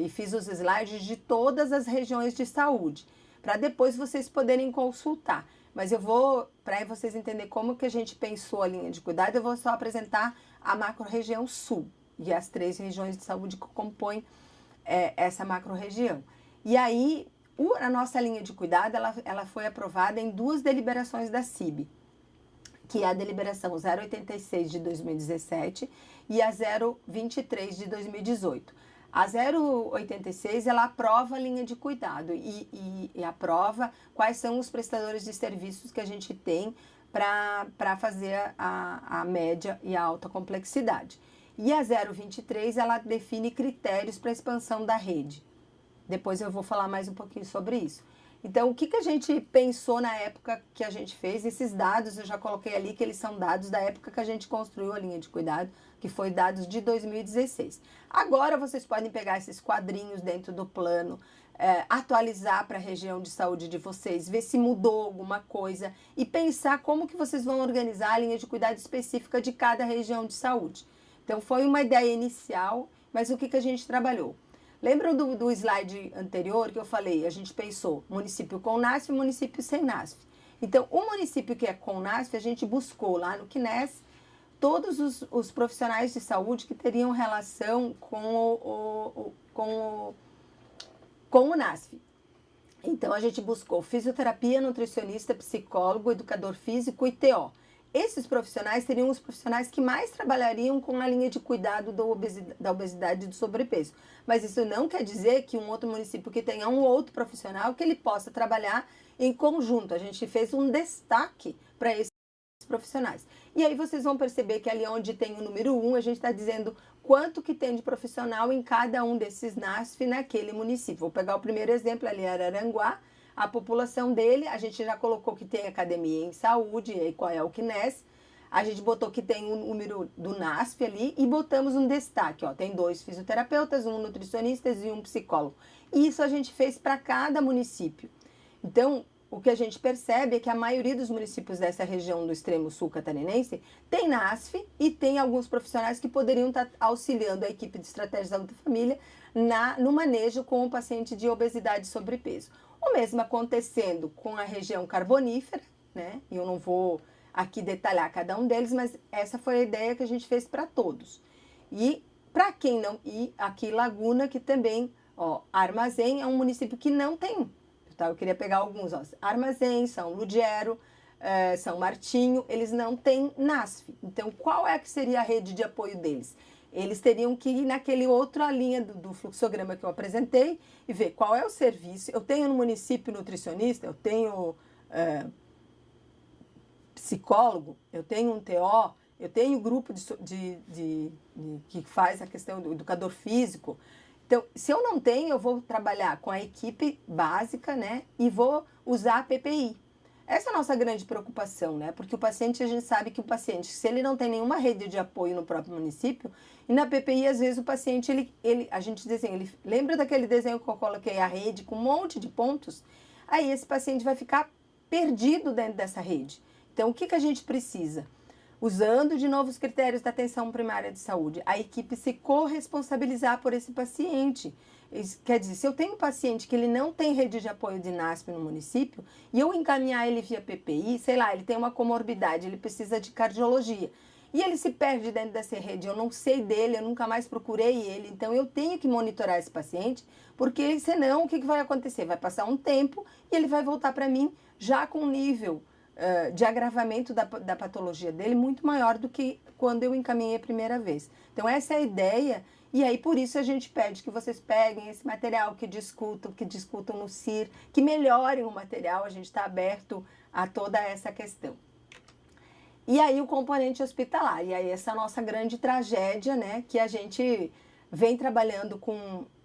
e fiz os slides de todas as regiões de saúde, para depois vocês poderem consultar. Mas eu vou, para vocês entenderem como que a gente pensou a linha de cuidado, eu vou só apresentar a macro-região sul e as 3 regiões de saúde que compõem essa macro-região. E aí, a nossa linha de cuidado, ela foi aprovada em 2 deliberações da CIB, que é a deliberação 086 de 2017 e a 023 de 2018. A 086, ela aprova a linha de cuidado e aprova quais são os prestadores de serviços que a gente tem para fazer a média e a alta complexidade. E a 023, ela define critérios para a expansão da rede. Depois eu vou falar mais um pouquinho sobre isso. Então, o que a gente pensou na época que a gente fez? Esses dados, eu já coloquei ali que eles são dados da época que a gente construiu a linha de cuidado, que foi dados de 2016. Agora, vocês podem pegar esses quadrinhos dentro do plano, atualizar para a região de saúde de vocês, ver se mudou alguma coisa e pensar como que vocês vão organizar a linha de cuidado específica de cada região de saúde. Então, foi uma ideia inicial, mas o que a gente trabalhou? Lembram do slide anterior que eu falei? A gente pensou município com NASF e município sem NASF. Então, o município que é com o NASF, a gente buscou lá no CNES todos os profissionais de saúde que teriam relação com o NASF. Então, a gente buscou fisioterapia, nutricionista, psicólogo, educador físico e TO. Esses profissionais seriam os profissionais que mais trabalhariam com a linha de cuidado da obesidade e do sobrepeso. Mas isso não quer dizer que um outro município que tenha um outro profissional que ele possa trabalhar em conjunto. A gente fez um destaque para esses profissionais. E aí vocês vão perceber que ali onde tem o número 1, a gente está dizendo quanto que tem de profissional em cada um desses NASF naquele município. Vou pegar o primeiro exemplo, ali Araranguá. A população dele, a gente já colocou que tem academia em saúde, e aí qual é o CNES. A gente botou que tem o número do NASF ali e botamos um destaque. Ó, tem 2 fisioterapeutas, um nutricionista e um psicólogo. E isso a gente fez para cada município. Então, o que a gente percebe é que a maioria dos municípios dessa região do extremo sul catarinense tem NASF e tem alguns profissionais que poderiam estar auxiliando a equipe de estratégia de saúde da família no manejo com o paciente de obesidade e sobrepeso. O mesmo acontecendo com a região carbonífera, né? Eu não vou aqui detalhar cada um deles, mas essa foi a ideia que a gente fez para todos. E para quem não... E aqui Laguna, que também, ó, Armazém é um município que não tem. Tá? Eu queria pegar alguns, ó. Armazém, São Lugero, São Martinho, eles não têm NASF. Então, qual é que seria a rede de apoio deles? Eles teriam que ir naquele outra linha do fluxograma que eu apresentei e ver qual é o serviço. Eu tenho no município nutricionista, eu tenho psicólogo, eu tenho um TO, eu tenho grupo que faz a questão do educador físico. Então, se eu não tenho, eu vou trabalhar com a equipe básica, né? E vou usar a PPI. Essa é a nossa grande preocupação, né? Porque o paciente, a gente sabe que o paciente, se ele não tem nenhuma rede de apoio no próprio município, e na PPI, às vezes, o paciente, a gente diz assim, ele lembra daquele desenho que eu coloquei, a rede com um monte de pontos? Aí esse paciente vai ficar perdido dentro dessa rede. Então, o que que a gente precisa? Usando de novo os critérios da atenção primária de saúde, a equipe se corresponsabilizar por esse paciente. Isso quer dizer, se eu tenho um paciente que ele não tem rede de apoio de NASP no município, e eu encaminhar ele via PPI, sei lá, ele tem uma comorbidade, ele precisa de cardiologia, e ele se perde dentro dessa rede, eu não sei dele, eu nunca mais procurei ele, então eu tenho que monitorar esse paciente, porque senão o que vai acontecer? Vai passar um tempo e ele vai voltar para mim já com um nível de agravamento da patologia dele muito maior do que quando eu encaminhei a primeira vez. Então essa é a ideia, e aí por isso a gente pede que vocês peguem esse material, que discutam no CIR, que melhorem o material, a gente está aberto a toda essa questão. E aí o componente hospitalar, e aí essa nossa grande tragédia, né, que a gente vem trabalhando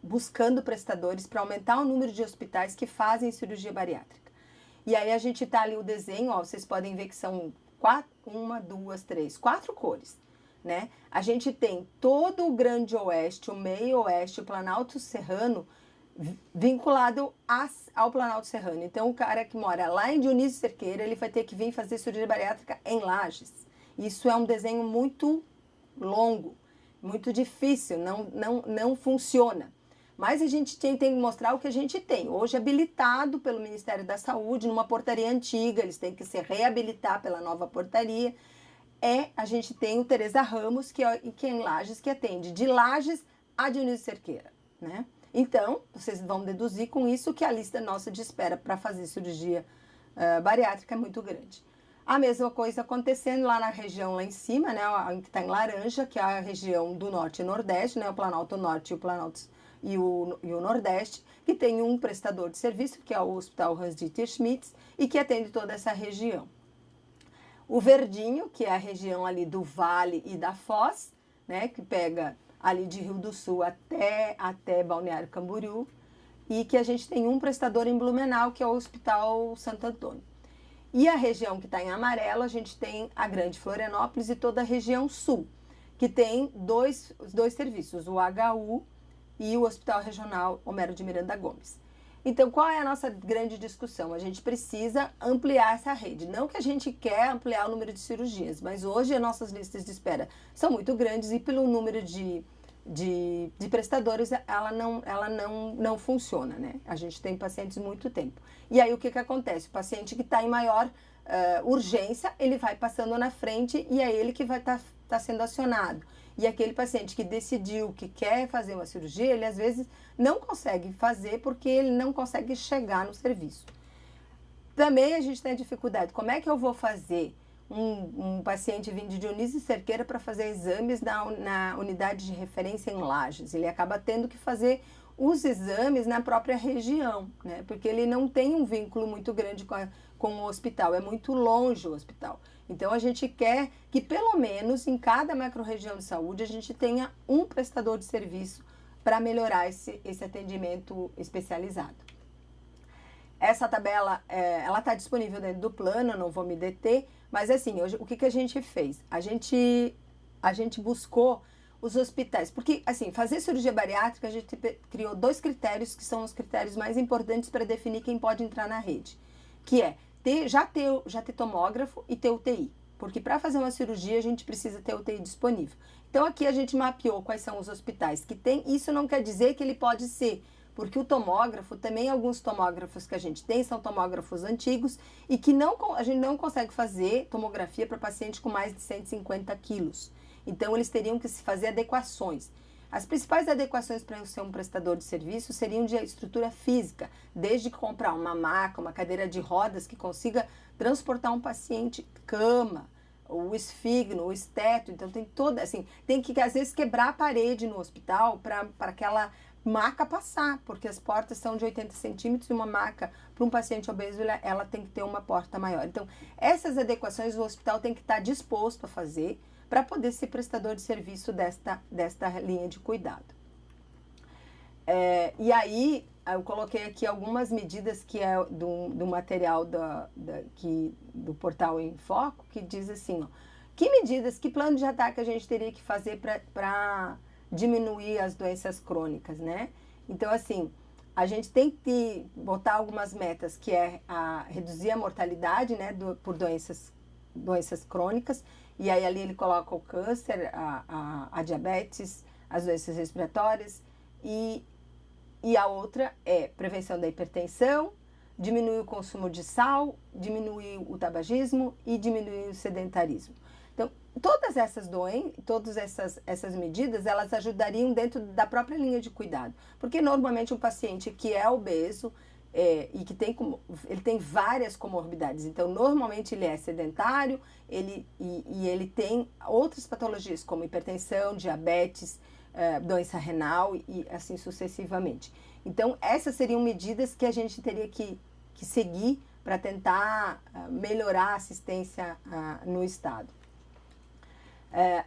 buscando prestadores para aumentar o número de hospitais que fazem cirurgia bariátrica. E aí a gente tá ali o desenho, ó, vocês podem ver que são 4 cores, né? A gente tem todo o Grande Oeste, o Meio Oeste, o Planalto Serrano, vinculado ao Planalto Serrano. Então, o cara que mora lá em Dionísio Cerqueira, ele vai ter que vir fazer cirurgia bariátrica em Lages. Isso é um desenho muito longo, muito difícil, não funciona. Mas a gente tem que mostrar o que a gente tem. Hoje, habilitado pelo Ministério da Saúde, numa portaria antiga, eles têm que se reabilitar pela nova portaria. A gente tem o Teresa Ramos, que é em Lages, que atende de Lages a Dionísio Cerqueira, né? Então, vocês vão deduzir com isso que a lista nossa de espera para fazer cirurgia bariátrica é muito grande. A mesma coisa acontecendo lá na região lá em cima, né? Que está em laranja, que é a região do Norte e Nordeste, né? O Planalto Norte e o Planalto e o Nordeste, que tem um prestador de serviço, que é o Hospital Hans-Dieter Schmitz, e que atende toda essa região. O verdinho, que é a região ali do Vale e da Foz, né, que pega ali de Rio do Sul até Balneário Camboriú, e que a gente tem um prestador em Blumenau, que é o Hospital Santo Antônio. E a região que está em amarelo, a gente tem a Grande Florianópolis e toda a região sul, que tem dois serviços, o HU e o Hospital Regional Homero de Miranda Gomes. Então, qual é a nossa grande discussão? A gente precisa ampliar essa rede. Não que a gente quer ampliar o número de cirurgias, mas hoje as nossas listas de espera são muito grandes e pelo número de de prestadores, ela não funciona, né? A gente tem pacientes muito tempo. E aí o que acontece? O paciente que está em maior urgência, ele vai passando na frente e é ele que vai estar sendo acionado. E aquele paciente que decidiu que quer fazer uma cirurgia, ele às vezes não consegue fazer porque ele não consegue chegar no serviço. Também a gente tem dificuldade. Como é que eu vou fazer um paciente vindo de Dionísio Cerqueira para fazer exames na unidade de referência em Lages? Ele acaba tendo que fazer os exames na própria região, né? Porque ele não tem um vínculo muito grande com o hospital, é muito longe o hospital. Então, a gente quer que, pelo menos, em cada macro-região de saúde, a gente tenha um prestador de serviço para melhorar esse atendimento especializado. Essa tabela, ela está disponível dentro do plano, não vou me deter, mas assim, hoje, o que a gente fez? A gente buscou os hospitais, porque assim, fazer cirurgia bariátrica, a gente criou 2 critérios que são os critérios mais importantes para definir quem pode entrar na rede, que é já ter tomógrafo e ter UTI, porque para fazer uma cirurgia a gente precisa ter UTI disponível. Então aqui a gente mapeou quais são os hospitais que tem, isso não quer dizer que ele pode ser, porque o tomógrafo, também alguns tomógrafos que a gente tem são tomógrafos antigos e que a gente não consegue fazer tomografia para paciente com mais de 150 quilos. Então, eles teriam que se fazer adequações. As principais adequações para ser um prestador de serviço seriam de estrutura física, desde comprar uma maca, uma cadeira de rodas que consiga transportar um paciente, cama, o esfigno, o esteto. Então, tem toda, assim, tem que às vezes quebrar a parede no hospital para aquela maca passar, porque as portas são de 80 centímetros e uma maca para um paciente obeso, ela tem que ter uma porta maior. Então, essas adequações o hospital tem que estar disposto a fazer para poder ser prestador de serviço desta linha de cuidado. E aí, eu coloquei aqui algumas medidas que é do material do portal Em Foco, que diz assim, ó, que plano de ataque a gente teria que fazer para diminuir as doenças crônicas, né? Então, assim, a gente tem que botar algumas metas, que é reduzir a mortalidade, né, por doenças crônicas, e aí ali ele coloca o câncer, a diabetes, as doenças respiratórias, e a outra é prevenção da hipertensão, diminuir o consumo de sal, diminuir o tabagismo e diminuir o sedentarismo. Então, todas essas medidas, elas ajudariam dentro da própria linha de cuidado, porque normalmente um paciente que é obeso, e que ele tem várias comorbidades, então normalmente ele é sedentário, ele tem outras patologias como hipertensão, diabetes, doença renal e assim sucessivamente. Então essas seriam medidas que a gente teria que seguir para tentar melhorar a assistência no estado.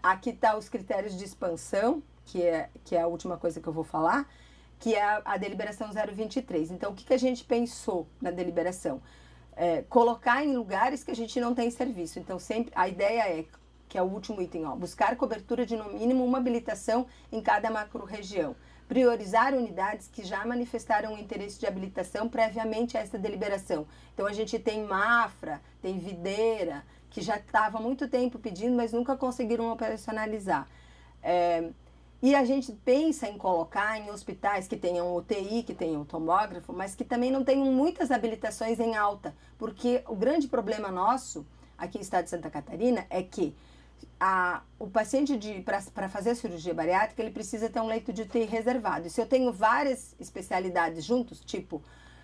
Aqui está os critérios de expansão, que é a última coisa que eu vou falar, que é a deliberação 023. Então, o que a gente pensou na deliberação? Colocar em lugares que a gente não tem serviço. Então, sempre a ideia que é o último item, ó, buscar cobertura de no mínimo uma habilitação em cada macro-região. Priorizar unidades que já manifestaram o interesse de habilitação previamente a esta deliberação. Então, a gente tem Mafra, tem Videira, que já estava há muito tempo pedindo, mas nunca conseguiram operacionalizar. E a gente pensa em colocar em hospitais que tenham UTI, que tenham tomógrafo, mas que também não tenham muitas habilitações em alta, porque o grande problema nosso, aqui no estado de Santa Catarina, é que o paciente, para fazer a cirurgia bariátrica, ele precisa ter um leito de UTI reservado. E se eu tenho várias especialidades juntos, tipo,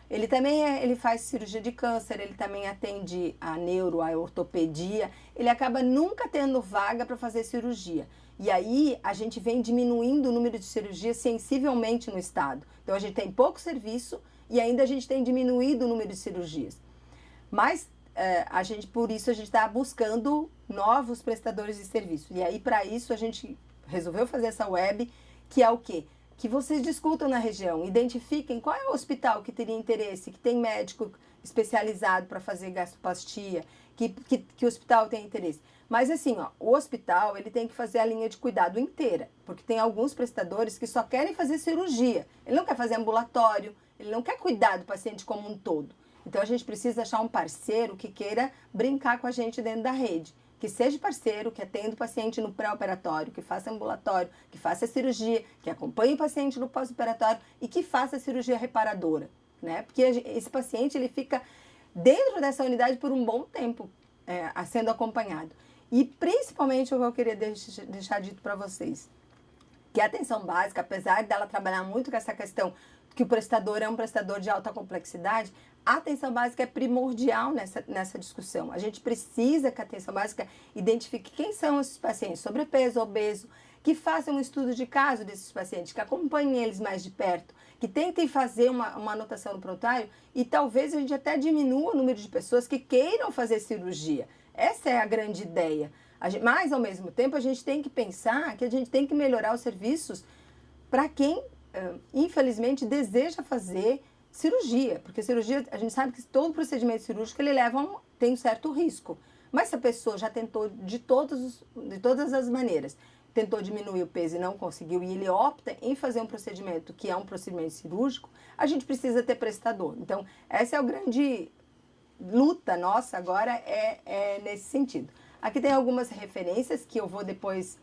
ele faz cirurgia de câncer, ele também atende a neuro, a ortopedia, ele acaba nunca tendo vaga para fazer cirurgia. E aí a gente vem diminuindo o número de cirurgias sensivelmente no estado. Então a gente tem pouco serviço e ainda a gente tem diminuído o número de cirurgias. Mas por isso a gente está buscando novos prestadores de serviço. E aí para isso a gente resolveu fazer essa web, que é o quê? Que vocês discutam na região, identifiquem qual é o hospital que teria interesse, que tem médico especializado para fazer gastroplastia, que o hospital tem interesse. Mas assim, ó, o hospital ele tem que fazer a linha de cuidado inteira, porque tem alguns prestadores que só querem fazer cirurgia. Ele não quer fazer ambulatório, ele não quer cuidar do paciente como um todo. Então a gente precisa achar um parceiro que queira brincar com a gente dentro da rede. que seja parceiro, que atenda o paciente no pré-operatório, que faça ambulatório, que faça cirurgia, que acompanhe o paciente no pós-operatório e que faça cirurgia reparadora, né? Porque esse paciente, ele fica dentro dessa unidade por um bom tempo, sendo acompanhado. E principalmente o que eu queria deixar dito para vocês, que a atenção básica, apesar dela trabalhar muito com essa questão que o prestador é um prestador de alta complexidade, a atenção básica é primordial nessa discussão. A gente precisa que a atenção básica identifique quem são esses pacientes, sobrepeso, obeso, que façam um estudo de caso desses pacientes, que acompanhem eles mais de perto, que tentem fazer uma anotação no prontuário e talvez a gente até diminua o número de pessoas que queiram fazer cirurgia. Essa é a grande ideia. Mas, ao mesmo tempo, a gente tem que pensar que a gente tem que melhorar os serviços para quem, infelizmente, deseja fazer cirurgia. Porque cirurgia, a gente sabe que todo procedimento cirúrgico ele tem um certo risco. Mas se a pessoa já tentou de todas as maneiras, tentou diminuir o peso e não conseguiu, e ele opta em fazer um procedimento que é um procedimento cirúrgico, a gente precisa ter prestador. Então, essa é a grande luta nossa agora, é nesse sentido. Aqui tem algumas referências que eu vou depois,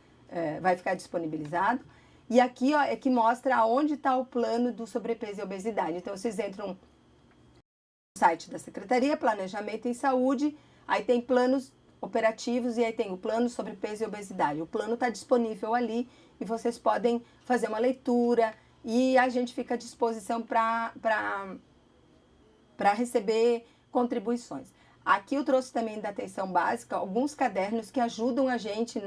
vai ficar disponibilizado. E aqui, ó, é que mostra onde está o plano do sobrepeso e obesidade. Então, vocês entram no site da Secretaria, Planejamento em Saúde, aí tem planos operativos e aí tem o plano sobrepeso e obesidade. O plano está disponível ali e vocês podem fazer uma leitura e a gente fica à disposição para receber contribuições. Aqui eu trouxe também da atenção básica alguns cadernos que ajudam a gente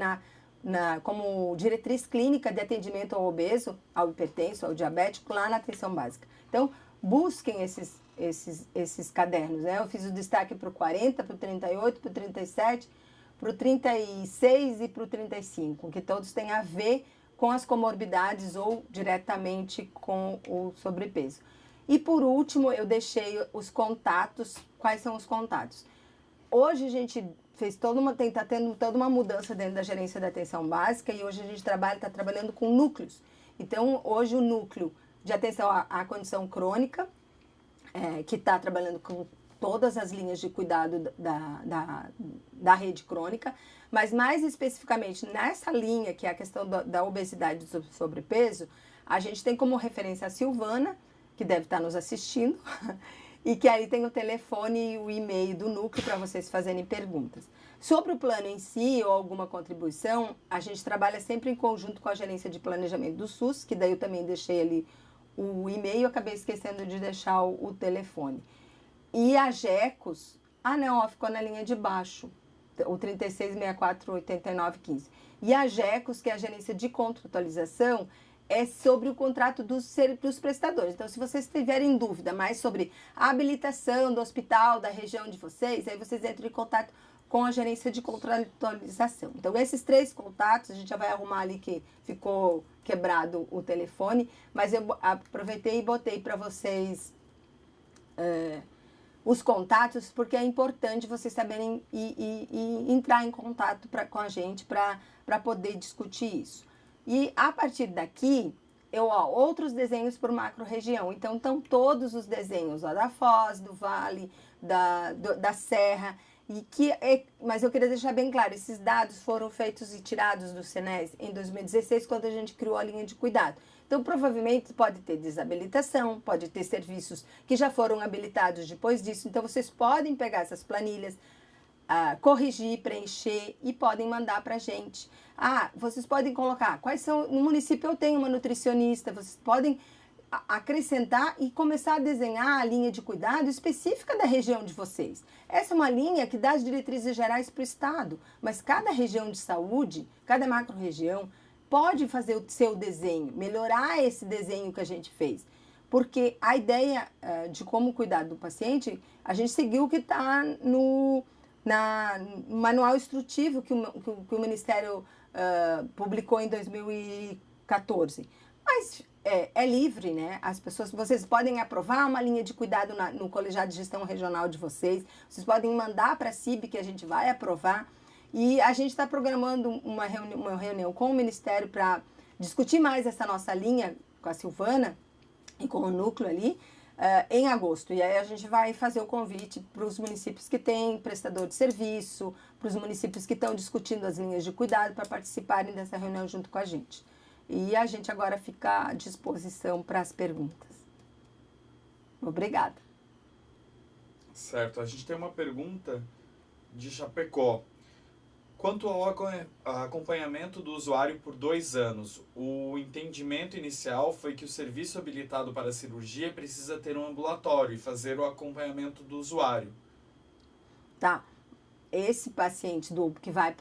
como diretriz clínica de atendimento ao obeso, ao hipertenso, ao diabético, lá na atenção básica. Então, busquem esses cadernos, né? Eu fiz o destaque para o 40, para o 38, para o 37, para o 36 e para o 35, que todos têm a ver com as comorbidades ou diretamente com o sobrepeso. E por último, eu deixei os contatos. Quais são os contatos? Hoje a gente está tendo toda uma mudança dentro da gerência da atenção básica e hoje a gente está trabalhando com núcleos. Então, hoje o núcleo de atenção à condição crônica, que está trabalhando com todas as linhas de cuidado da rede crônica, mas mais especificamente nessa linha, que é a questão da obesidade e do sobrepeso, a gente tem como referência a Silvana, que deve estar nos assistindo, e que aí tem o telefone e o e-mail do núcleo para vocês fazerem perguntas. Sobre o plano em si ou alguma contribuição, a gente trabalha sempre em conjunto com a gerência de planejamento do SUS, que daí eu também deixei ali o e-mail, acabei esquecendo de deixar o telefone. E a GECOS, ficou na linha de baixo, o 36648915. E a GECOS, que é a gerência de contratualização, é sobre o contrato dos prestadores. Então, se vocês tiverem dúvida mais sobre a habilitação do hospital, da região de vocês, aí vocês entram em contato com a gerência de contratualização. Então, esses 3 contatos, a gente já vai arrumar ali que ficou quebrado o telefone, mas eu aproveitei e botei para vocês os contatos, porque é importante vocês saberem e entrar em contato com a gente para poder discutir isso. E a partir daqui, outros desenhos por macro-região. Então, estão todos os desenhos da Foz, do Vale, da Serra. Mas eu queria deixar bem claro, esses dados foram feitos e tirados do SENES em 2016, quando a gente criou a linha de cuidado. Então, provavelmente, pode ter desabilitação, pode ter serviços que já foram habilitados depois disso. Então, vocês podem pegar essas planilhas, corrigir, preencher e podem mandar para a gente. Vocês podem colocar no município eu tenho uma nutricionista, vocês podem acrescentar e começar a desenhar a linha de cuidado específica da região de vocês. Essa é uma linha que dá as diretrizes gerais para o estado, mas cada região de saúde, cada macro-região, pode fazer o seu desenho, melhorar esse desenho que a gente fez. Porque a ideia de como cuidar do paciente, a gente seguiu o que está no manual instrutivo que o Ministério publicou em 2014. Mas é livre, né? Vocês podem aprovar uma linha de cuidado no colegiado de gestão regional de vocês, vocês podem mandar para a CIB que a gente vai aprovar. E a gente está programando uma reunião com o Ministério para discutir mais essa nossa linha com a Silvana e com o núcleo ali, em agosto. E aí a gente vai fazer o convite para os municípios que têm prestador de serviço, para os municípios que estão discutindo as linhas de cuidado para participarem dessa reunião junto com a gente. E a gente agora fica à disposição para as perguntas. Obrigada. Certo. A gente tem uma pergunta de Chapecó. Quanto ao acompanhamento do usuário por 2 anos, o entendimento inicial foi que o serviço habilitado para a cirurgia precisa ter um ambulatório e fazer o acompanhamento do usuário. Tá. Esse paciente que vai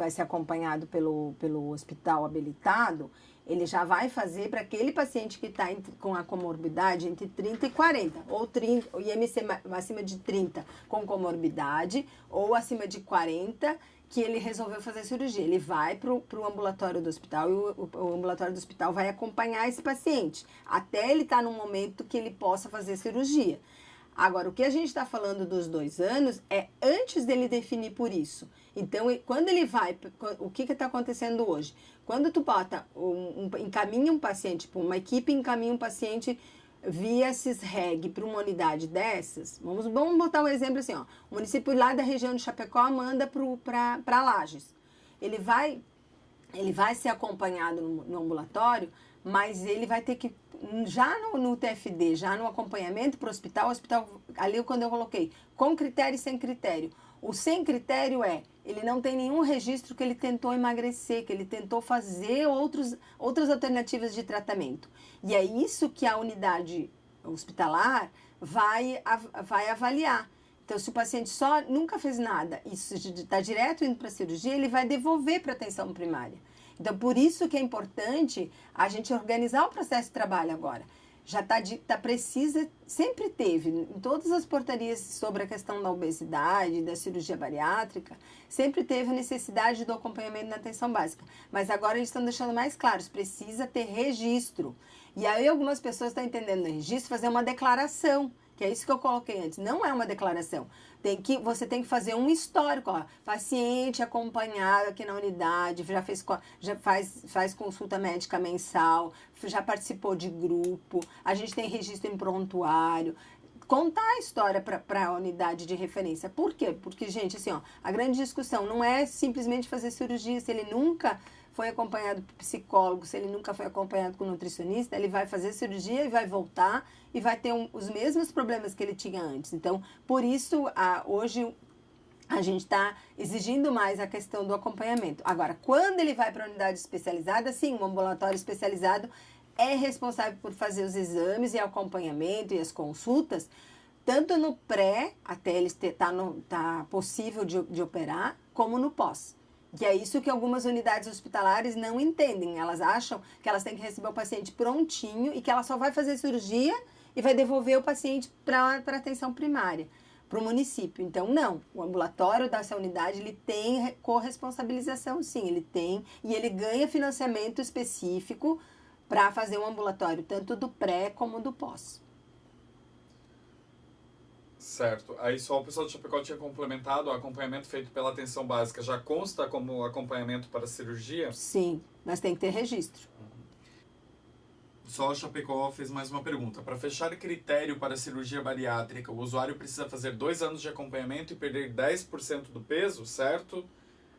ser acompanhado pelo hospital habilitado, ele já vai fazer para aquele paciente que está com a comorbidade entre 30 e 40, ou 30, o IMC acima de 30 com comorbidade, ou acima de 40, que ele resolveu fazer cirurgia. Ele vai para o ambulatório do hospital e o ambulatório do hospital vai acompanhar esse paciente, até ele estar num momento que ele possa fazer cirurgia. Agora, o que a gente está falando dos 2 anos é antes dele definir por isso. Então, quando ele vai, o que está acontecendo hoje? Quando tu bota, encaminha um paciente, uma equipe encaminha um paciente via CISREG para uma unidade dessas, vamos botar um exemplo assim, ó, o município lá da região de Chapecó manda para Lages. Ele vai ser acompanhado no ambulatório, mas ele vai ter que, já no TFD, já no acompanhamento para o hospital, ali quando eu coloquei, com critério e sem critério. O sem critério ele não tem nenhum registro que ele tentou emagrecer, que ele tentou fazer outras alternativas de tratamento. E é isso que a unidade hospitalar vai avaliar. Então, se o paciente só nunca fez nada e está direto indo para a cirurgia, ele vai devolver para a atenção primária. Então, por isso que é importante a gente organizar o processo de trabalho agora. Já precisa, sempre teve, em todas as portarias sobre a questão da obesidade, da cirurgia bariátrica, sempre teve a necessidade do acompanhamento na atenção básica. Mas agora eles estão deixando mais claros, precisa ter registro. E aí algumas pessoas estão entendendo no registro fazer uma declaração, que é isso que eu coloquei antes. Não é uma declaração. Você tem que fazer um histórico, ó, paciente acompanhado aqui na unidade, já faz consulta médica mensal, já participou de grupo, a gente tem registro em prontuário, contar a história para a unidade de referência. Por quê? Porque, gente, assim, ó, a grande discussão não é simplesmente fazer cirurgia, se ele nunca foi acompanhado por psicólogo, se ele nunca foi acompanhado com nutricionista, ele vai fazer cirurgia e vai voltar e vai ter os mesmos problemas que ele tinha antes. Então, por isso, hoje a gente está exigindo mais a questão do acompanhamento. Agora, quando ele vai para a unidade especializada, sim, o ambulatório especializado é responsável por fazer os exames e acompanhamento e as consultas, tanto no pré, até ele tá possível de operar, como no pós. Que é isso que algumas unidades hospitalares não entendem. Elas acham que elas têm que receber o paciente prontinho e que ela só vai fazer cirurgia e vai devolver o paciente para atenção primária, para o município. Então, não. O ambulatório dessa unidade, ele tem corresponsabilização, sim. Ele tem, e ele ganha financiamento específico para fazer um ambulatório, tanto do pré como do pós. Certo. Aí só o pessoal de Chapecó tinha complementado, o acompanhamento feito pela atenção básica já consta como acompanhamento para cirurgia? Sim, mas tem que ter registro. Só o Chapecó fez mais uma pergunta. Para fechar critério para cirurgia bariátrica, o usuário precisa fazer 2 anos de acompanhamento e perder 10% do peso, certo?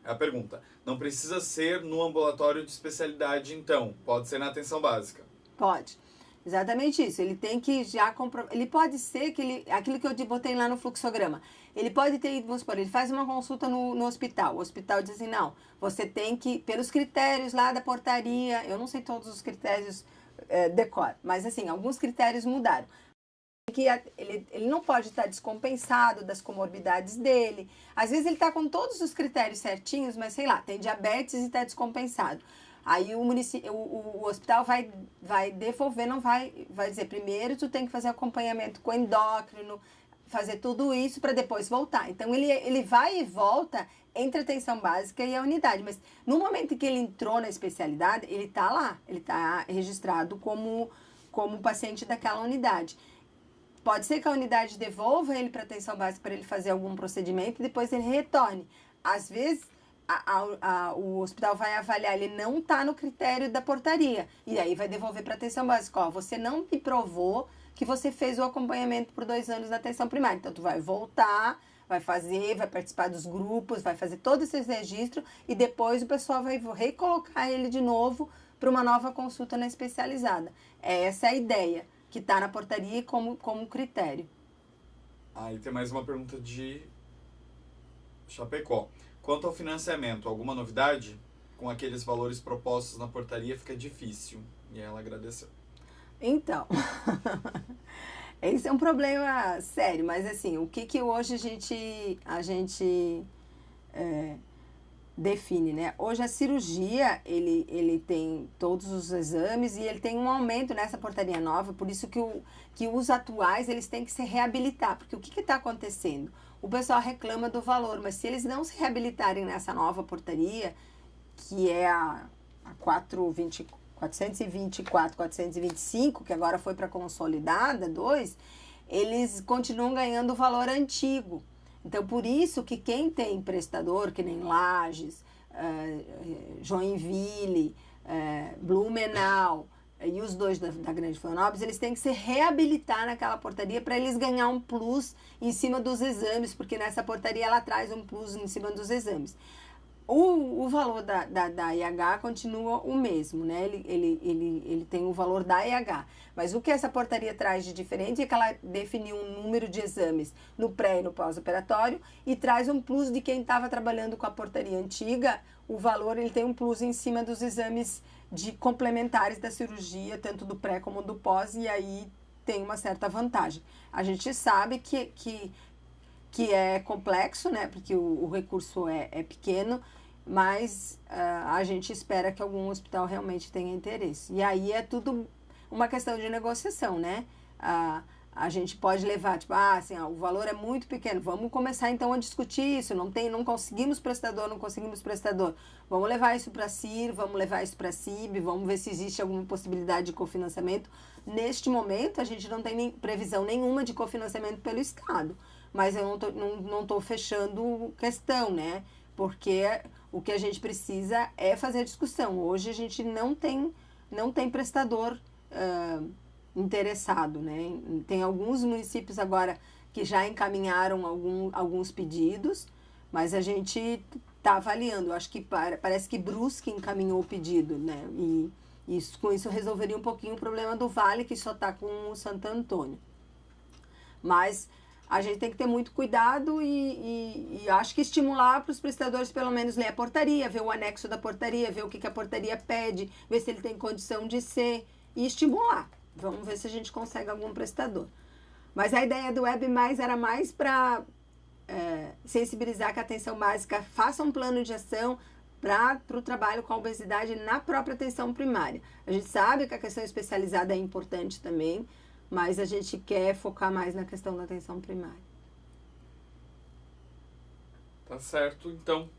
É a pergunta. Não precisa ser no ambulatório de especialidade, então. Pode ser na atenção básica. Pode. Exatamente isso. Ele tem que já comprovar. Ele pode ser que aquilo que eu botei lá no fluxograma. Ele pode ter ido, vamos supor, ele faz uma consulta no hospital. O hospital diz assim: não, você tem que, pelos critérios lá da portaria, eu não sei todos os critérios decor, mas assim, alguns critérios mudaram. Que ele não pode estar descompensado das comorbidades dele. Às vezes ele está com todos os critérios certinhos, mas sei lá, tem diabetes e está descompensado. Aí o hospital vai devolver, não vai dizer, primeiro tu tem que fazer acompanhamento com endócrino, fazer tudo isso para depois voltar. Então ele vai e volta entre a atenção básica e a unidade. Mas no momento que ele entrou na especialidade, ele está lá, ele está registrado como paciente daquela unidade. Pode ser que a unidade devolva ele para a atenção básica para ele fazer algum procedimento e depois ele retorne. Às vezes, o hospital vai avaliar, ele não está no critério da portaria. E aí vai devolver para a atenção básica. Ó, você não me provou que você fez o acompanhamento por 2 anos da atenção primária. Então, tu vai voltar, vai participar dos grupos, vai fazer todo esse registro e depois o pessoal vai recolocar ele de novo para uma nova consulta na especializada. Essa é a ideia que está na portaria como critério. Aí tem mais uma pergunta de Chapecó. Quanto ao financiamento, alguma novidade? Com aqueles valores propostos na portaria fica difícil. E ela agradeceu. Então, esse é um problema sério, mas assim, o que hoje a gente define, né? Hoje a cirurgia, ele tem todos os exames e ele tem um aumento nessa portaria nova, por isso que os atuais, eles têm que se reabilitar, porque o que está acontecendo? O pessoal reclama do valor, mas se eles não se reabilitarem nessa nova portaria, que é a 424, 425, que agora foi para consolidada, 2, eles continuam ganhando o valor antigo. Então, por isso que quem tem prestador, que nem Lages, Joinville, Blumenau e os 2 da Grande Florianópolis, eles têm que se reabilitar naquela portaria para eles ganhar um plus em cima dos exames, porque nessa portaria ela traz um plus em cima dos exames. O valor da IH continua o mesmo, né? Ele tem o valor da IH. Mas o que essa portaria traz de diferente é que ela definiu um número de exames no pré e no pós-operatório e traz um plus de quem estava trabalhando com a portaria antiga. O valor, ele tem um plus em cima dos exames complementares da cirurgia, tanto do pré como do pós, e aí tem uma certa vantagem. A gente sabe que é complexo, né? Porque o recurso é pequeno, mas a gente espera que algum hospital realmente tenha interesse. E aí é tudo uma questão de negociação, né? A gente pode levar, tipo, o valor é muito pequeno, vamos começar então a discutir isso, não conseguimos prestador, vamos levar isso para a CIR, vamos levar isso para a CIB, vamos ver se existe alguma possibilidade de cofinanciamento. Neste momento, a gente não tem previsão nenhuma de cofinanciamento pelo Estado, mas eu não tô fechando questão, né? Porque o que a gente precisa é fazer a discussão. Hoje a gente não tem prestador interessado, né? Tem alguns municípios agora que já encaminharam alguns pedidos, mas a gente está avaliando. Acho que parece que Brusque encaminhou o pedido, né? E com isso resolveria um pouquinho o problema do Vale, que só está com o Santo Antônio. Mas a gente tem que ter muito cuidado e acho que estimular para os prestadores pelo menos ler a portaria, ver o anexo da portaria, ver o que a portaria pede, ver se ele tem condição de ser e estimular. Vamos ver se a gente consegue algum prestador. Mas a ideia do Web Mais era mais para sensibilizar que a atenção básica faça um plano de ação para o trabalho com a obesidade na própria atenção primária. A gente sabe que a questão especializada é importante também, mas a gente quer focar mais na questão da atenção primária. Tá certo, então.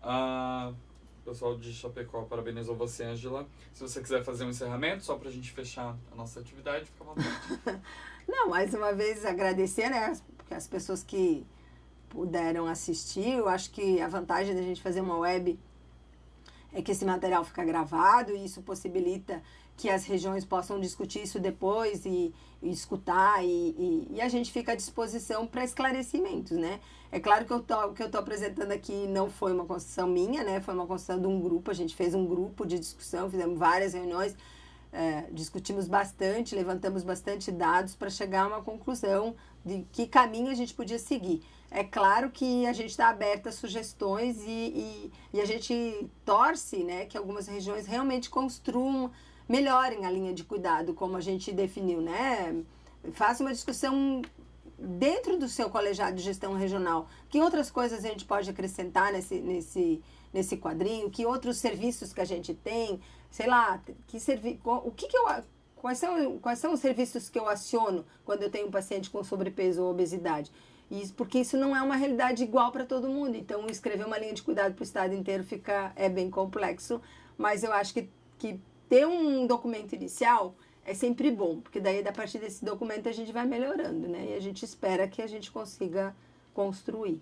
O pessoal de Chapecó parabenizou você, Ângela. Se você quiser fazer um encerramento, só para a gente fechar a nossa atividade, fica à vontade. Não, mais uma vez agradecer, né, as pessoas que puderam assistir. Eu acho que a vantagem da gente fazer uma web é que esse material fica gravado e isso possibilita que as regiões possam discutir isso depois e escutar e a gente fica à disposição para esclarecimentos, né? É claro que o que eu estou apresentando aqui não foi uma construção minha, né? Foi uma construção de um grupo, a gente fez um grupo de discussão, fizemos várias reuniões, discutimos bastante, levantamos bastante dados para chegar a uma conclusão de que caminho a gente podia seguir. É claro que a gente está aberta a sugestões e a gente torce, né, que algumas regiões realmente construam, melhorem a linha de cuidado, como a gente definiu, né? Faça uma discussão dentro do seu colegiado de gestão regional. Que outras coisas a gente pode acrescentar nesse quadrinho? Que outros serviços que a gente tem? Sei lá, quais são os serviços que eu aciono quando eu tenho um paciente com sobrepeso ou obesidade? Porque isso não é uma realidade igual para todo mundo. Então, escrever uma linha de cuidado para o estado inteiro é bem complexo, mas eu acho que ter um documento inicial é sempre bom, porque daí, a partir desse documento, a gente vai melhorando, né? E a gente espera que a gente consiga construir.